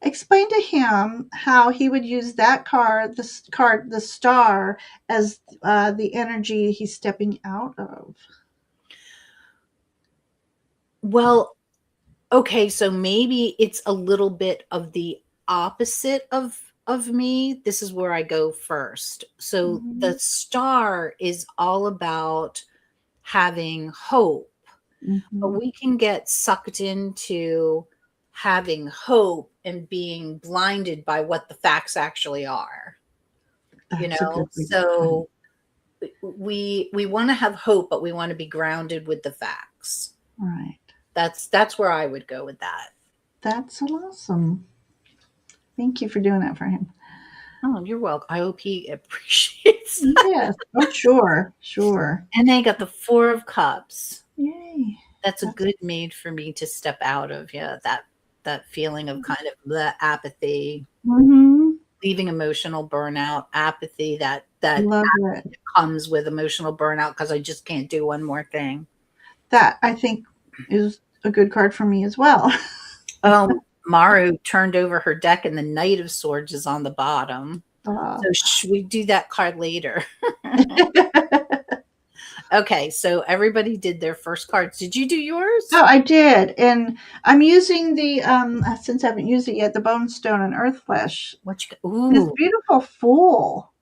explain to him how he would use that card, the Star, as the energy he's stepping out of. Well, okay, so maybe it's a little bit of the opposite of me. This is where I go first. So the Star is all about having hope, but we can get sucked into having hope and being blinded by what the facts actually are. So we want to have hope, but we want to be grounded with the facts. Right. That's where I would go with that. That's awesome. Thank you for doing that for him. Oh, you're welcome. I hope he appreciates that. Yes. Oh, sure. And they got the Four of Cups. Yay. That's a good maid for me to step out of. Yeah, that feeling of kind of the apathy, leaving emotional burnout, apathy that comes with emotional burnout because I just can't do one more thing. That I think is a good card for me as well. Maru turned over her deck and the Knight of Swords is on the bottom. So should we do that card later? Okay, so everybody did their first cards. Did you do yours? Oh, I did. And I'm using the, since I haven't used it yet, the Bone Stone and Earth Flesh. This beautiful Fool.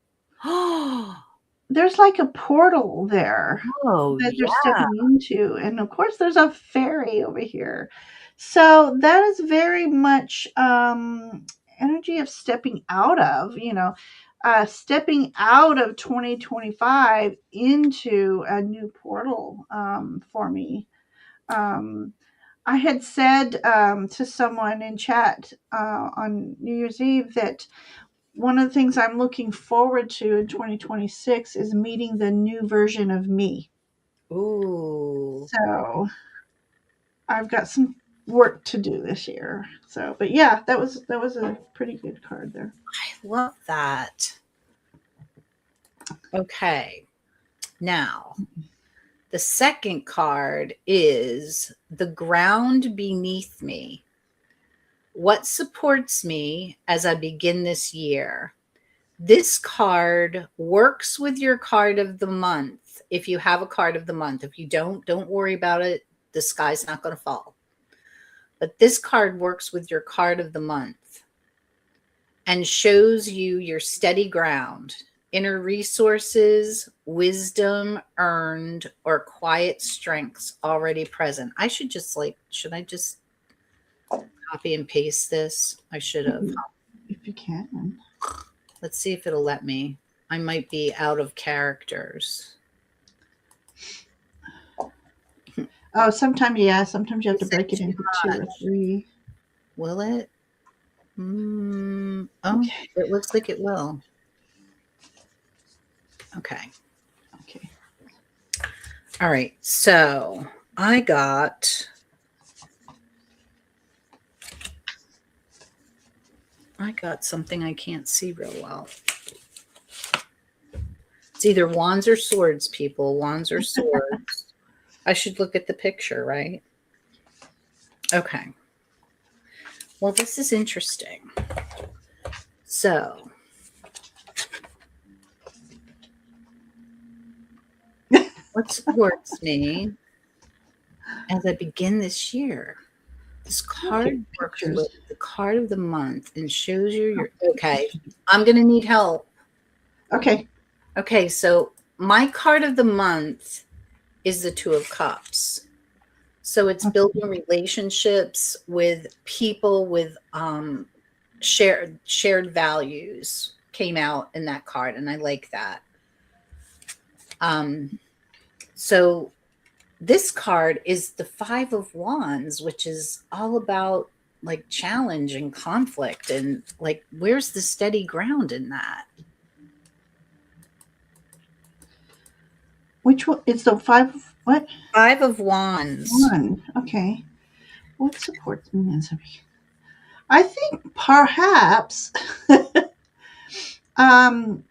There's like a portal there that they're stepping into. And of course, there's a fairy over here. So that is very much energy of stepping out of, stepping out of 2025 into a new portal for me. I had said to someone in chat on New Year's Eve that one of the things I'm looking forward to in 2026 is meeting the new version of me. Ooh. So I've got some work to do this year. So, but yeah, that was a pretty good card there. I love that. Okay. Now, the second card is the ground beneath me. What supports me as I begin this year? This card works with your card of the month. If you have a card of the month, if you don't worry about it. The sky's not going to fall. But this card works with your card of the month and shows you your steady ground, inner resources, wisdom earned, or quiet strengths already present. Should I just copy and paste this? I should have. If you can. Let's see if it'll let me. I might be out of characters. Oh, sometimes you have to break it into 2 or 3. Will it? Okay. It looks like it will. Okay. All right. So I got something I can't see real well. It's either wands or swords, people. Wands or swords. I should look at the picture, right? Okay. Well, this is interesting. So, what supports me as I begin this year? This Okay, card works pictures. with the card of the month and shows you your. Okay, I'm going to need help. Okay. Okay, so my card of the month is the Two of Cups. So it's building relationships with people with shared values came out in that card, and I like that. So this card is the Five of Wands, which is all about like challenge and conflict, and like where's the steady ground in that? Which one? It's the five. What? Five of Wands. One. Okay. What supports me as I think perhaps um,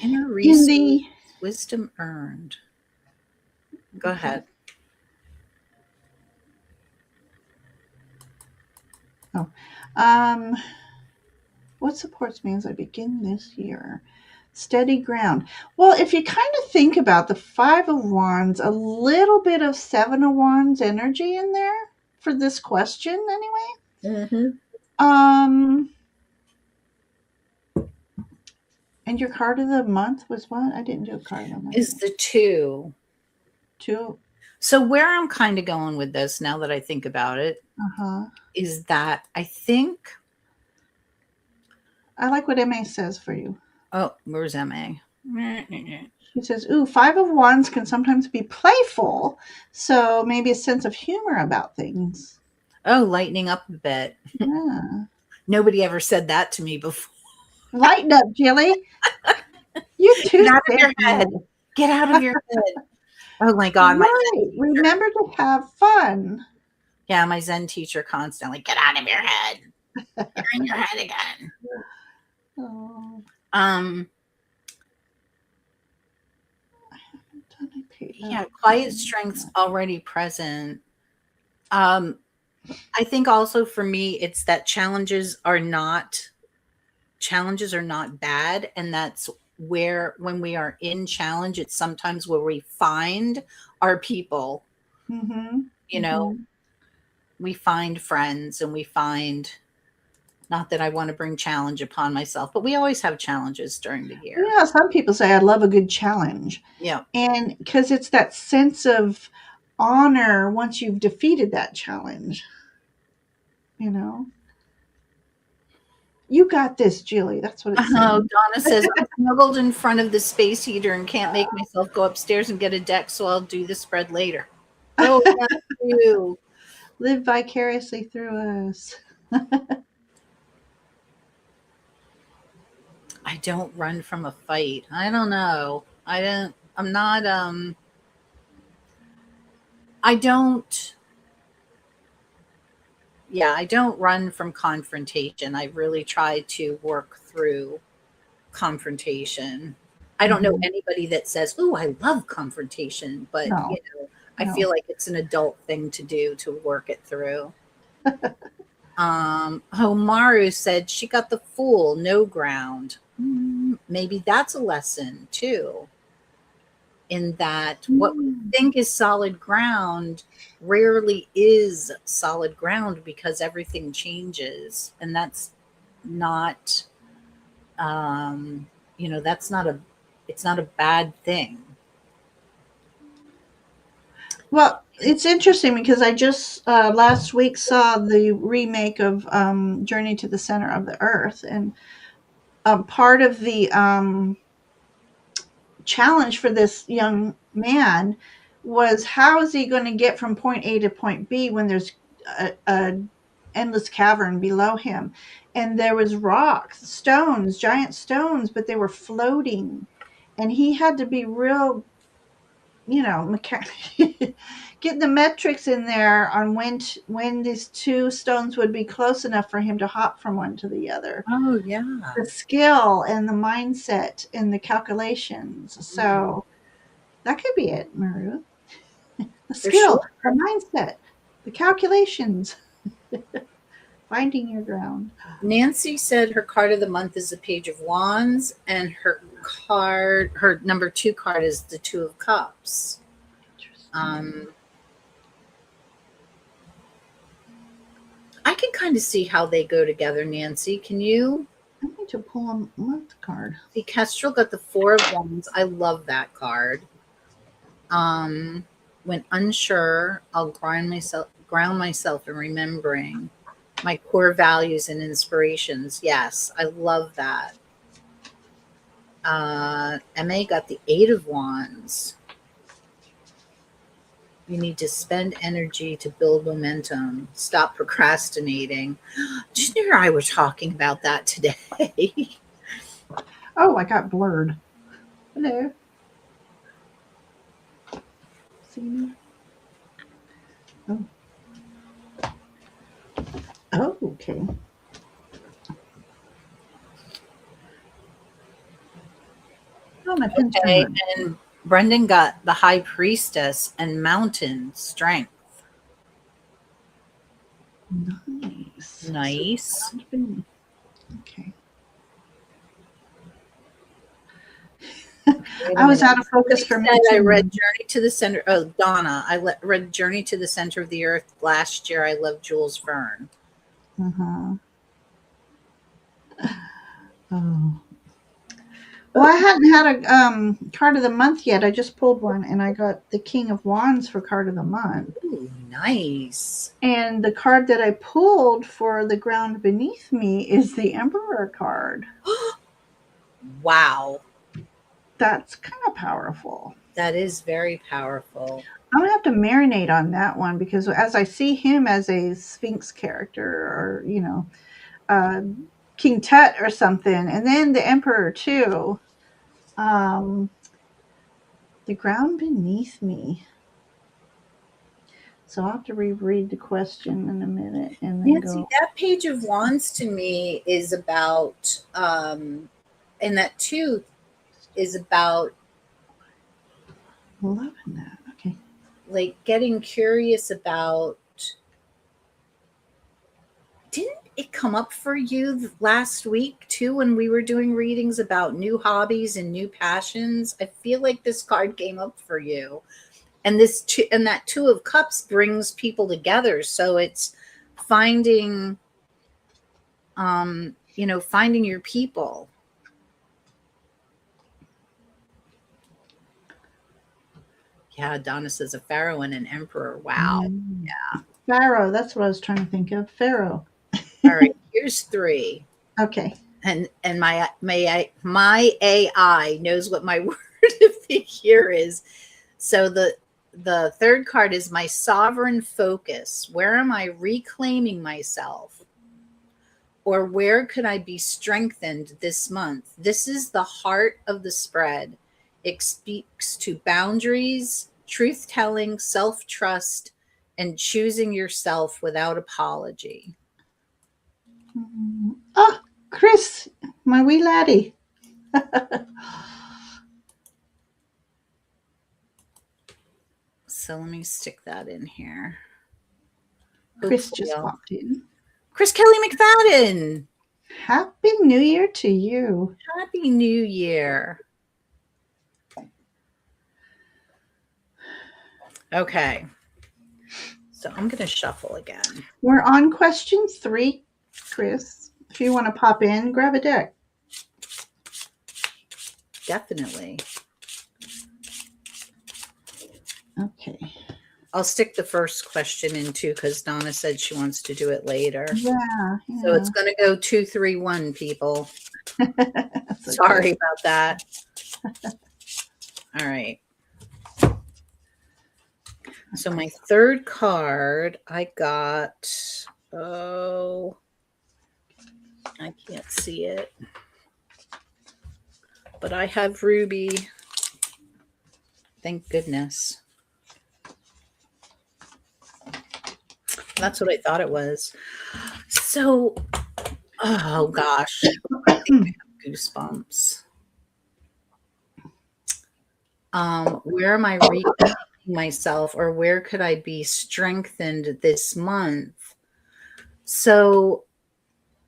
Inner in resource, the wisdom earned. Go okay. ahead. Oh, um, what supports me as I begin this year? Steady ground. Well, if you kind of think about the Five of Wands, a little bit of Seven of Wands energy in there for this question, anyway. Mm-hmm. Um, and your card of the month was what? I didn't do a card of the month. Is the two. Two. So where I'm kind of going with this now that I think about it Uh huh. is that I think, I like what MA says for you. oh, where's MA? She says, "Ooh, Five of Wands can sometimes be playful, so maybe a sense of humor about things." Oh, lightening up a bit. Yeah. Nobody ever said that to me before. Lighten up, Jilly. You Get too out of your head. said Get out of your head. Oh my God. right. Remember to have fun. My Zen teacher constantly, get out of your head. You're in your head again. Oh, Um, I quiet strength's already present. I think also for me, it's that challenges are not bad, and that's where when we are in challenge, it's sometimes where we find our people. Mm-hmm. You know, Mm-hmm. we find friends, and we find, not that I want to bring challenge upon myself, but we always have challenges during the year. Yeah, some people say I love a good challenge. Yeah. And because it's that sense of honor once you've defeated that challenge, you know. You got this, Jilly. That's what it's Oh, saying. Donna says, I'm snuggled in front of the space heater and can't make myself go upstairs and get a deck, so I'll do the spread later. Oh, that's you. Live vicariously through us. I don't run from a fight. I don't know. I'm not, I don't, I don't run from confrontation. I really try to work through confrontation. I don't know Mhm. anybody that says, "Oh, I love confrontation," but No, I feel no. like it's an adult thing to do to work it through. Homaru said she got the Fool, no ground. Maybe that's a lesson too, in that what we Mm. think is solid ground rarely is solid ground because everything changes, and that's not, that's not a, it's not a bad thing. Well, it's interesting because I just last week saw the remake of Journey to the Center of the Earth, and part of the challenge for this young man was how is he going to get from point A to point B when there's a endless cavern below him, and there was rocks, stones, giant stones, but they were floating, and he had to be real, getting the metrics in there on when these two stones would be close enough for him to hop from one to the other. Oh yeah. The skill and the mindset and the calculations. So that could be it, Maru. The For sure. skill, the mindset, the The calculations. Finding your ground. Nancy said her card of the month is the Page of Wands, and her number 2 card is the Two of Cups. I can kind of see how they go together, Nancy. Can you? I need to pull a month card. See, Kestrel got the Four of Wands. I love that card. When unsure, I'll ground myself in remembering my core values and inspirations. Yes, I love that. MA got the Eight of Wands. You need to spend energy to build momentum. Stop procrastinating. Ginny and I were talking about that today. Oh, I got blurred. Hello. See me? Oh. Oh, okay. Oh, my pen's Okay, gone. and Brendan got the High Priestess and Mountain Strength. Nice. Nice. Okay. I was out of focus for a minute. I read Journey to the Center. Oh, Donna, read Journey to the Center of the Earth last year. I love Jules Verne. Uh-huh. Oh. Well, I hadn't had a card of the month yet. I just pulled one, and I got the King of Wands for card of the month. Ooh, nice. And the card that I pulled for the ground beneath me is the Emperor card. Wow. That's kind of powerful. That is very powerful. I'm going to have to marinate on that one because as I see him as a Sphinx character or, King Tut or something, and then the Emperor too, the ground beneath me. So I'll have to reread the question in a minute and then Nancy, that Page of Wands to me is about, and that too is about loving that. Okay. Like getting curious about, didn't it come up for you last week too when we were doing readings about new hobbies and new passions? I feel like this card came up for you. And that Two of Cups brings people together. So it's finding finding your people. Yeah, Donna says a pharaoh and an emperor. Wow. Yeah. Pharaoh, that's what I was trying to think of. Pharaoh. All right, here's 3. Okay. And my AI knows what my word of the year is. So the third card is my sovereign focus. Where am I reclaiming myself? Or where could I be strengthened this month? This is the heart of the spread. It speaks to boundaries, truth-telling, self-trust, and choosing yourself without apology. Oh, Chris, my wee laddie. So let me stick that in here. Chris just popped in. Chris Kelly McFadden. Happy New Year to you. Happy New Year. Okay. So I'm going to shuffle again. We're on question 3, Chris. If you want to pop in, grab a deck. Definitely. Okay. I'll stick the first question in too because Donna said she wants to do it later. Yeah. So it's going to go 2, 3, 1, people. Sorry about that. All right. So my third card, I got, I can't see it. But I have Ruby. Thank goodness. That's what I thought it was. So, oh gosh, I think I have goosebumps. Where am I reclaiming myself, or where could I be strengthened this month? So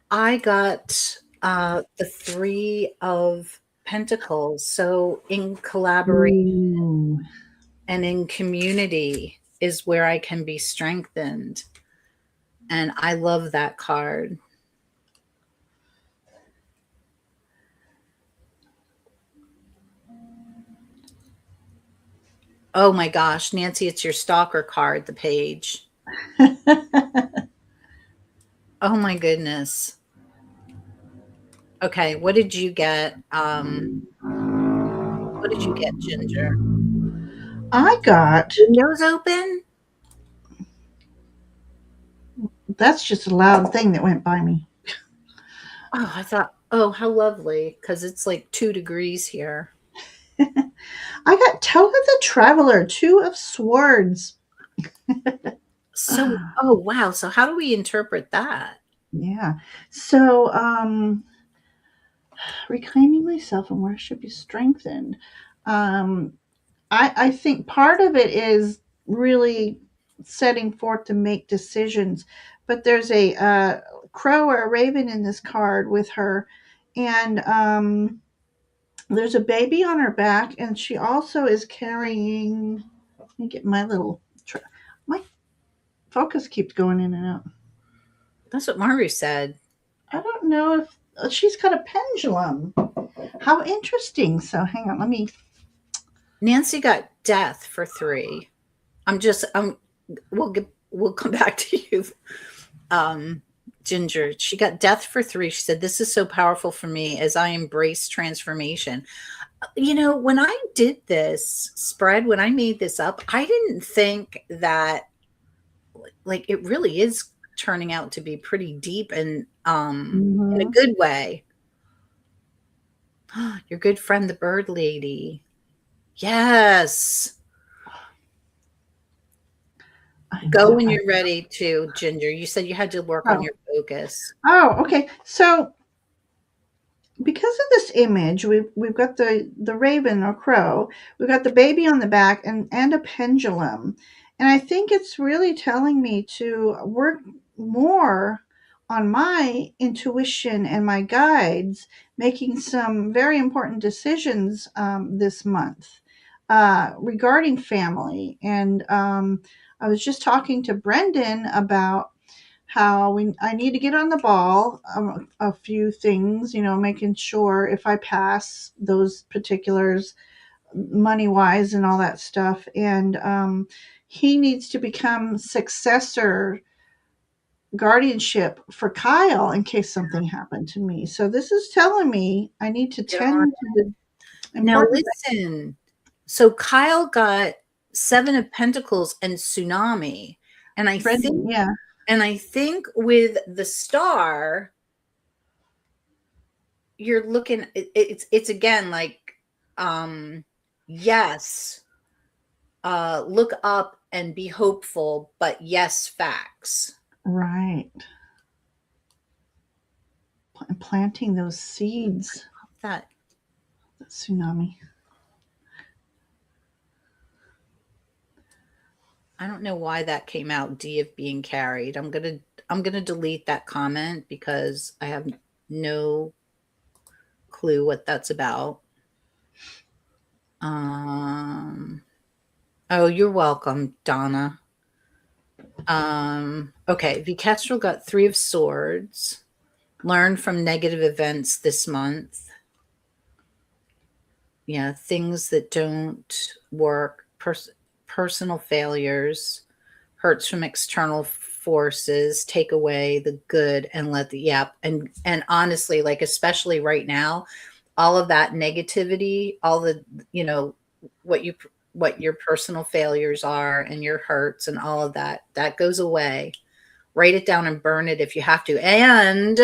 I got the Three of Pentacles. So in collaboration Ooh. and in community is where I can be strengthened. And I love that card. Oh my gosh, Nancy, it's your stalker card, the page. Oh my goodness. Okay, what did you get? What did you get, Ginger? I got, Windows open? that's just a loud thing that went by me. Oh, I thought, oh, how lovely, because it's like 2 degrees here. I got Tell of the Traveler, Two of Swords. So, oh wow. So how do we interpret that? Yeah. So, reclaiming myself and worship is strengthened. Um, I think part of it is really setting forth to make decisions, but there's a crow or a raven in this card with her, and there's a baby on her back, and she also is carrying. Let me get my little. My focus keeps going in and out. That's what Maru said. I don't know if she's got a pendulum. How interesting. So hang on, let me. Nancy got death for 3. We'll come back to you. Ginger, she got death for 3. She said, "This is so powerful for me as I embrace transformation." You know, when I did this spread, when I made this up, I didn't think that like it really is turning out to be pretty deep and in a Mhm. good way. Your good friend, the bird lady. Yes. Go when you're ready to, Ginger. You said you had to work on Oh. your focus. Oh, okay. So because of this image, we've got the raven or crow, we've got the baby on the back, and a pendulum, and I think it's really telling me to work more on my intuition and my guides, making some very important decisions this month regarding family. And I was just talking to Brendan about how I need to get on the ball, a few things, making sure if I pass those particulars money wise and all that stuff, and he needs to become successor guardianship for Kyle in case something happened to me. So this is telling me I need to Get on. tend to the Now important listen. So Kyle got 7 of Pentacles and tsunami. And I think Brendan, yeah, with the star, you're looking it's again like yes, look up and be hopeful, but yes, facts. right. Planting those seeds, That the tsunami. I don't know why that came out, D of being carried. I'm gonna delete that comment because I have no clue what that's about. Oh, you're welcome, Donna. Okay, Vicastro got 3 of Swords. Learn from negative events this month. Yeah, things that don't work, personal failures, hurts from external forces, take away the good and let the and honestly, like especially right now, all of that negativity, all the what you what your personal failures are and your hurts and all of that goes away. Write it down and burn it if you have to. And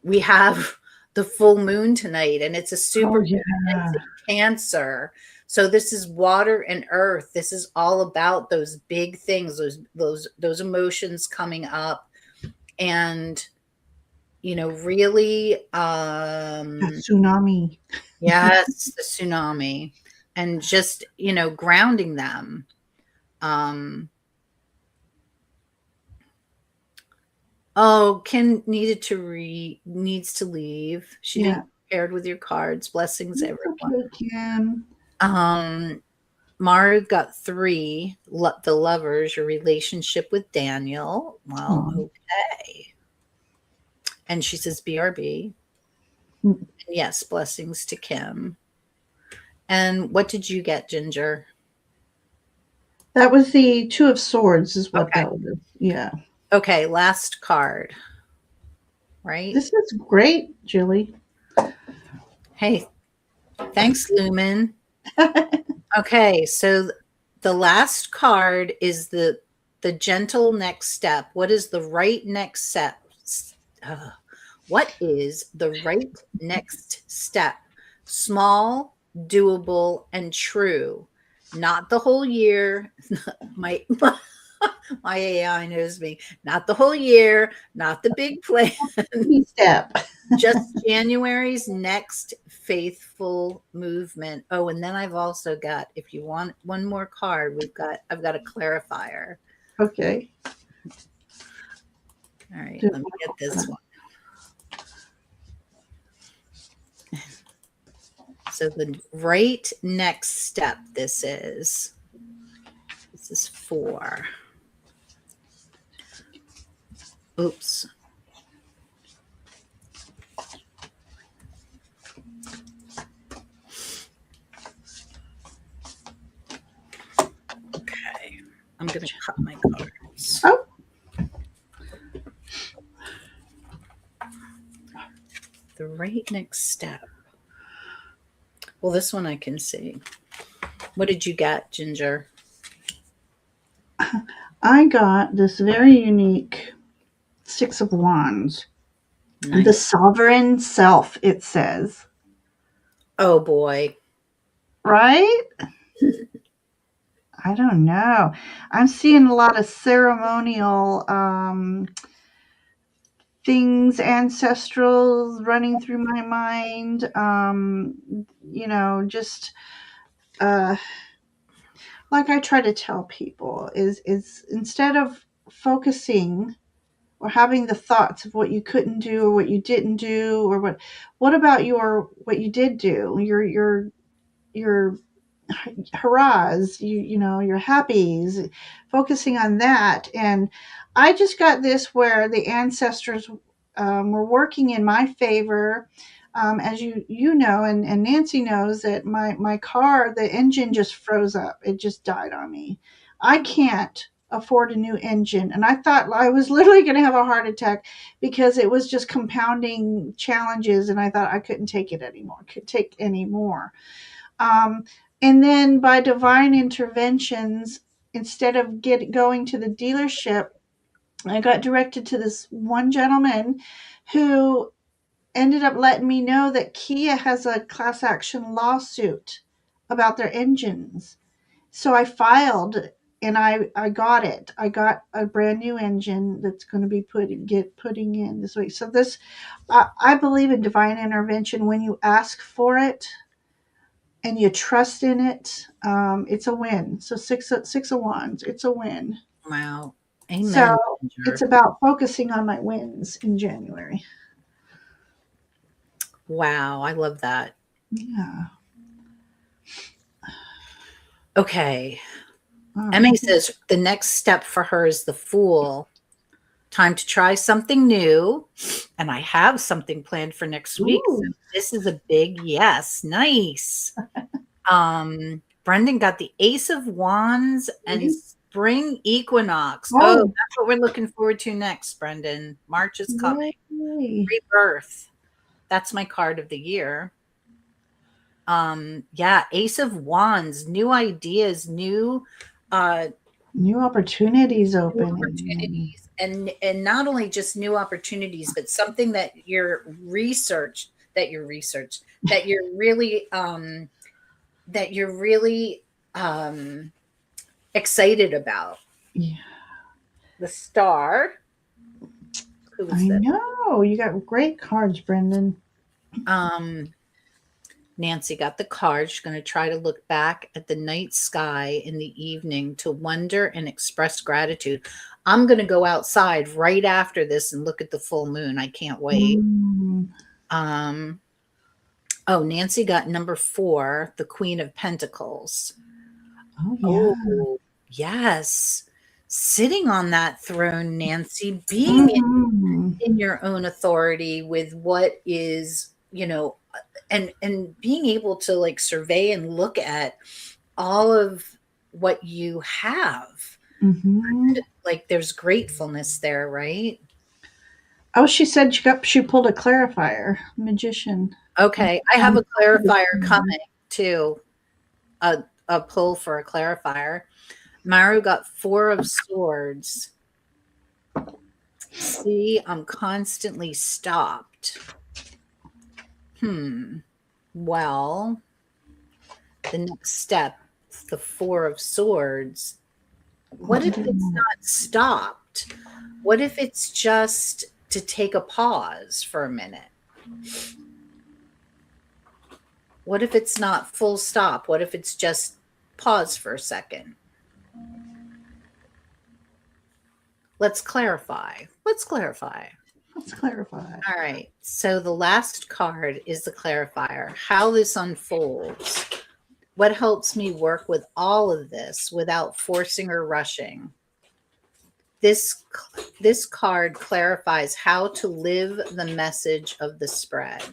we have the full moon tonight, and it's a super Oh yeah. Cancer. So this is water and earth. This is all about those big things, those emotions coming up, and really That tsunami. yes, the tsunami. and just, grounding them. Um, Kim needs to leave. She Yeah. didn't paired with your cards. Blessings, It's everyone. okay, Kim. Mara got 3. The lovers, your relationship with Daniel. Well, Oh. okay. And she says BRB. Mm. And yes, blessings to Kim. And what did you get, Ginger? That was the 2 of Swords is what Okay. that was. Yeah. Okay, last card. Right? This is great, Julie. Hey, thanks, Lumen. Okay, so the last card is the gentle next step. What is the right next step? What is the right next step? Small, doable, and true. Not the whole year. my AI knows me. Not the whole year. Not the big plan. Step. Just January's next faithful movement. Oh, and then I've also got, if you want one more card, I've got a clarifier. Okay. All right, let me get this one. So the right next step, this is 4. Oops. Okay, I'm going to cut my cards. Oh. The right next step. Well, this one I can see. What did you get, Ginger? I got this very unique 6 of Wands. Nice. The sovereign self, it says. Oh, boy. Right? I don't know. I'm seeing a lot of ceremonial things, ancestral running through my mind. Just like I try to tell people is instead of focusing or having the thoughts of what you couldn't do or what you didn't do or what about what you did do, your hurrahs, your happies, focusing on that. And I just got this where the ancestors were working in my favor. As you know, and Nancy knows that my car, the engine just froze up. It just died on me. I can't afford a new engine. And I thought I was literally going to have a heart attack because it was just compounding challenges. And I thought I couldn't take it anymore, could take any more. And then by divine interventions, instead of going to the dealership, I got directed to this one gentleman who ended up letting me know that Kia has a class action lawsuit about their engines. So I filed and I got it. I got a brand new engine that's going to be putting in this week. So this, I believe in divine intervention when you ask for it and you trust in it. It's a win. So six of wands, it's a win. Wow. Amen. So Ginger. it's about focusing on my wins in January. Wow, I love that. Yeah. Okay. Emmy says the next step for her is the Fool. Time to try something new. And I have something planned for next week. So this is a big yes. Nice. Brendan got the Ace of Wands and Spring Equinox. Oh, that's what we're looking forward to next, Brendan. March is coming. Rebirth. That's my card of the year. Yeah, Ace of Wands, new ideas, new opportunities open. New opportunities. And not only just new opportunities, but something that you're really excited about. Yeah. The Star. I know. You got great cards, Brendan. Nancy got the card. She's going to try to look back at the night sky in the evening to wonder and express gratitude. I'm going to go outside right after this and look at the full moon. I can't wait. Mm. Oh, Nancy got number 4, the Queen of Pentacles. Oh, yeah. Oh, yes. Sitting on that throne, Nancy, being in your own authority with what is, and being able to like survey and look at all of what you have. Like there's gratefulness there, right? Oh, she said she pulled a clarifier, magician. Okay, I have a clarifier coming too. A pull for a clarifier. Maru got 4 of Swords. See, I'm constantly stopped. Well, the next step, the 4 of Swords. What if it's not stopped? What if it's just to take a pause for a minute? What if it's not full stop? What if it's just pause for a second? Let's clarify. All right. So the last card is the clarifier. How this unfolds. What helps me work with all of this without forcing or rushing? This card clarifies how to live the message of the spread.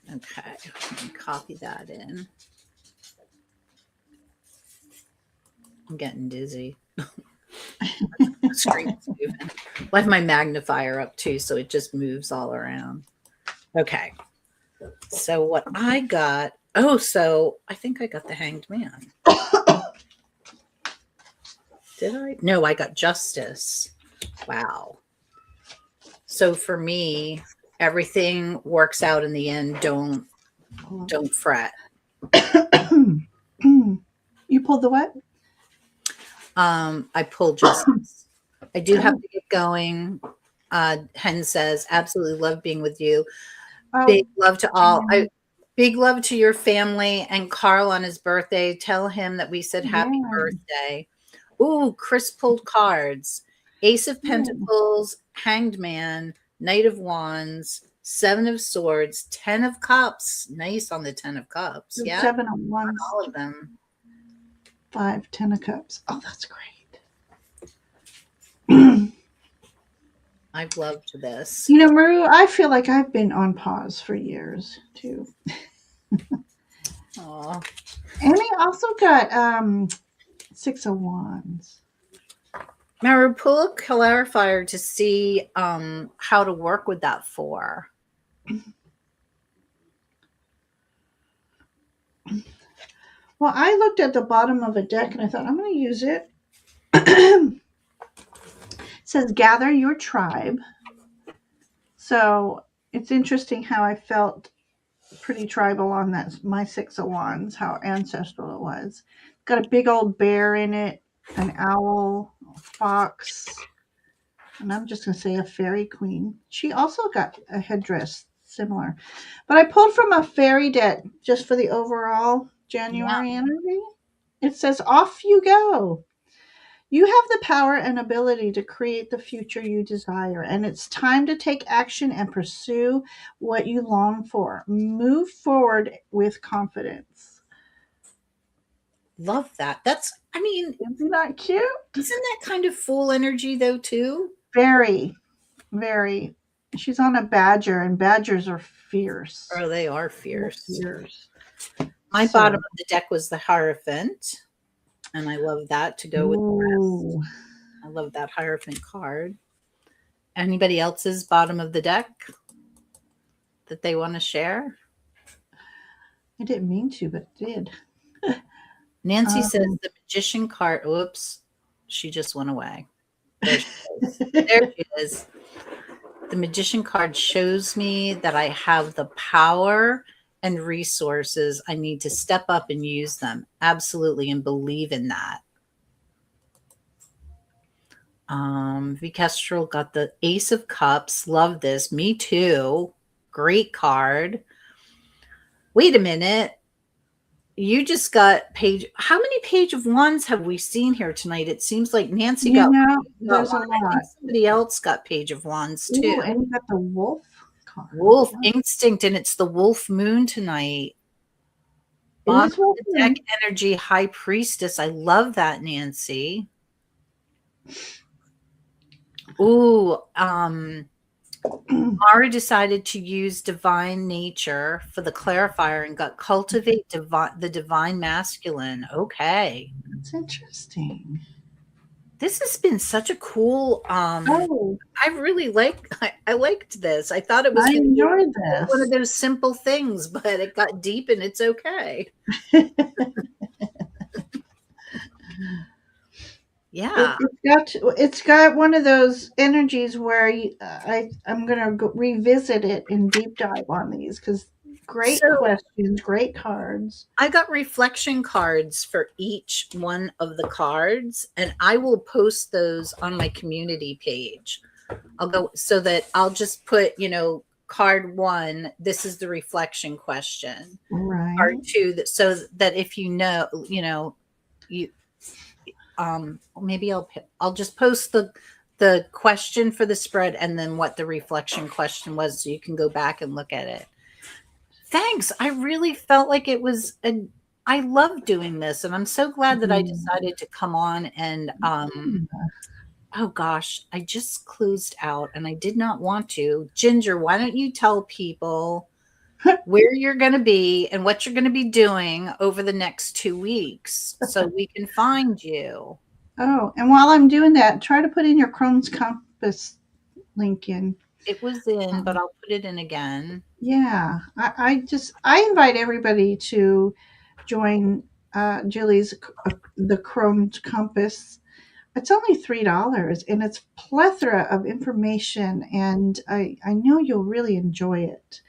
Okay, let me copy that in. I'm getting dizzy. The screen's moving. I have my magnifier up too, so it just moves all around. Okay. So what I got, so I think I got the Hanged Man. Did I? No, I got Justice. Wow. So for me, everything works out in the end. Don't fret. You pulled the what? I pulled Justice. I do have to get going. Hen says, absolutely love being with you. Big love to all. Big love to your family and Carl on his birthday. Tell him that we said happy birthday. Ooh, Chris pulled cards. Ace of Pentacles, Hanged Man, Knight of Wands, 7 of Swords, 10 of Cups. Nice on the 10 of Cups. Yeah. 7 of Wands. All of them. 5, 10 of Cups. Oh, that's great. I've loved this. You know, Maru, I feel like I've been on pause for years too. Aw. And he also got 6 of Wands. Maru, pull a clarifier to see how to work with that 4. Well, I looked at the bottom of a deck and I thought, I'm going to use it. It says, gather your tribe. So it's interesting how I felt pretty tribal on that, my 6 of Wands, how ancestral it was. Got a big old bear in it, an owl, a fox, and I'm just going to say a fairy queen. She also got a headdress similar. But I pulled from a fairy deck just for the overall January energy. It says, off you go. You have the power and ability to create the future you desire, and it's time to take action and pursue what you long for. Move forward with confidence. Love that. Isn't that cute? Isn't that kind of Fool energy though too? Very, very. She's on a badger, and badgers are fierce. Oh, they are fierce. My bottom of the deck was the Hierophant, and I love that to go with the rest. I love that Hierophant card. Anybody else's bottom of the deck that they want to share? I didn't mean to, but it did. Nancy says the Magician card. Oops, she just went away. There she is. There she is. The Magician card shows me that I have the power and resources. I need to step up and use them. Absolutely. And believe in that. Kestrel got the Ace of Cups. Love this. Me too. Great card. Wait a minute. You just got page. How many Page of Wands have we seen here tonight? It seems like Nancy got There's one. a I think lot. somebody else got Page of Wands Ooh, too. and you got the wolf card. Wolf Yeah. Instinct, and it's the Wolf Moon tonight. It Bottom is wolf of the moon. deck energy, High Priestess. I love that, Nancy. Ooh, Mara decided to use divine nature for the clarifier and got cultivate the divine masculine. Okay. That's interesting. This has been such a cool Oh, I really I liked this. I thought it was I going to be enjoyed one of this. those simple things, but it got deep and it's okay. Yeah. It's got one of those energies where I'm gonna revisit it and deep dive on these because great So questions, great cards. I got reflection cards for each one of the cards, and I will post those on my community page. I'll go so that I'll just put, card 1, this is the reflection question. Right. Card 2, so that if you maybe I'll just post the question for the spread and then what the reflection question was so you can go back and look at it. Thanks. I really felt like it was I love doing this, and I'm so glad that I decided to come on and oh gosh, I just closed out and I did not want to. Ginger, why don't you tell people where you're going to be and what you're going to be doing over the next 2 weeks so we can find you. Oh, and while I'm doing that, try to put in your Chrome's Compass link in. It was in, but I'll put it in again. Yeah, I invite everybody to join Julie's the Chrome's Compass. It's only $3 and it's plethora of information, and I know you'll really enjoy it.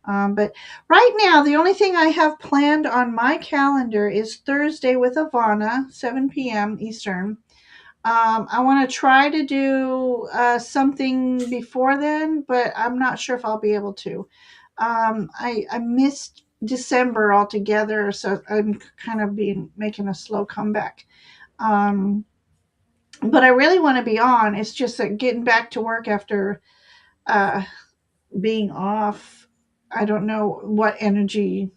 But right now, the only thing I have planned on my calendar is Thursday with Ivana, 7 p.m. Eastern. I want to try to do something before then, but I'm not sure if I'll be able to. I missed December altogether, so I'm kind of making a slow comeback. But I really want to be on. It's just that getting back to work after uh, being off, I don't know what energy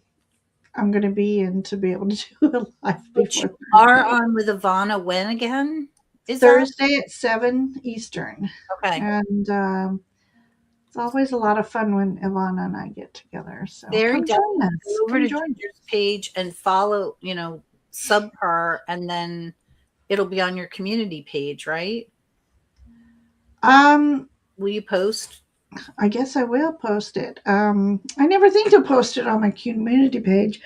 I'm going to be in to be able to do a live before Thursday. Are on with Ivana when again? Is Thursday at 7 Eastern. Okay. And it's always a lot of fun when Ivana and I get together. So Very come join us. Go over to Ginger's page and follow, sub her, and then it'll be on your community page, right? Will you post? I guess I will post it. I never think to post it on my community page.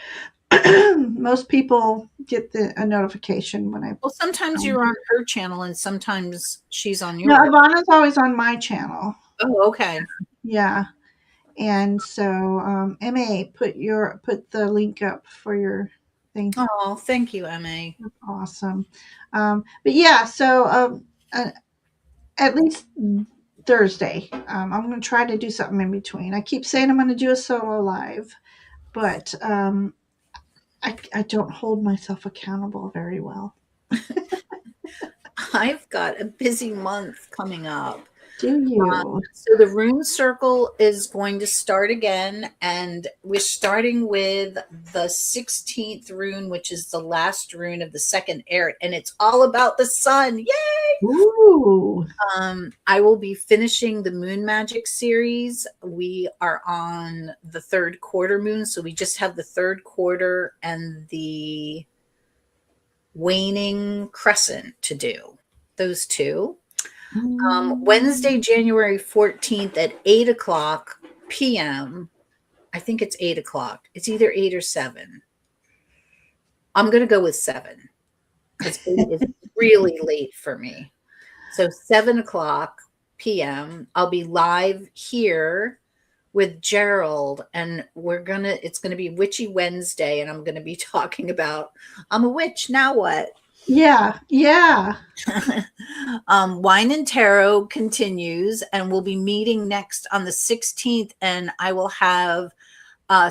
Most people get a notification when I. Well, sometimes you're on her channel and sometimes she's on yours. No, Ivana's always on my channel. Oh, okay. Yeah, and so Ma, put the link up for your thing. Oh, thank you, Ma. That's awesome. But yeah, so at least Thursday, I'm going to try to do something in between. I keep saying I'm going to do a solo live, but I don't hold myself accountable very well. I've got a busy month coming up. Do you? So the rune circle is going to start again, and we're starting with the 16th rune, which is the last rune of the second air, and it's all about the sun. Yay! Ooh. I will be finishing the moon magic series. We are on the 3rd quarter moon, so we just have the 3rd quarter and the waning crescent to do. Those two. Wednesday, January 14th at 8 o'clock p.m. I think it's 8 o'clock. It's either 8 or 7. I'm going to go with 7 because 8 is really late for me. So 7 o'clock p.m. I'll be live here with Gerald, and it's going to be Witchy Wednesday, and I'm going to be talking about I'm a witch, now what? Yeah. Yeah. Wine and Tarot continues, and we'll be meeting next on the 16th, and I will have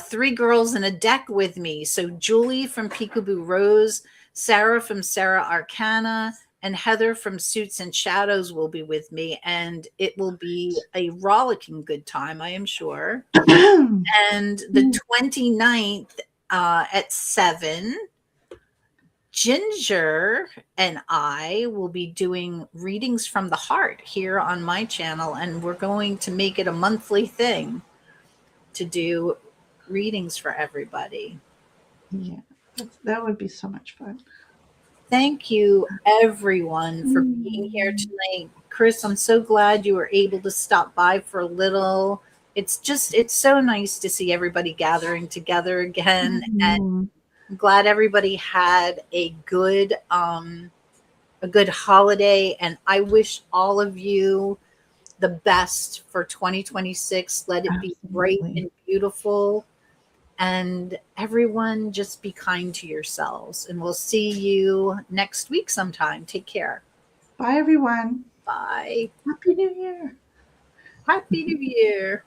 three girls in a deck with me. So Julie from Peekaboo Rose, Sarah from Sarah Arcana, and Heather from Suits and Shadows will be with me, and it will be a rollicking good time, I am sure. And the 29th at 7, Ginger and I will be doing readings from the heart here on my channel, and we're going to make it a monthly thing to do readings for everybody. Yeah. That would be so much fun. Thank you, everyone, for being here tonight. Chris, I'm so glad you were able to stop by for a little. It's so nice to see everybody gathering together again. And I'm glad everybody had a good holiday. And I wish all of you the best for 2026. Let it be bright and beautiful. And everyone, just be kind to yourselves. And we'll see you next week sometime. Take care. Bye, everyone. Bye. Happy New Year. Happy New Year.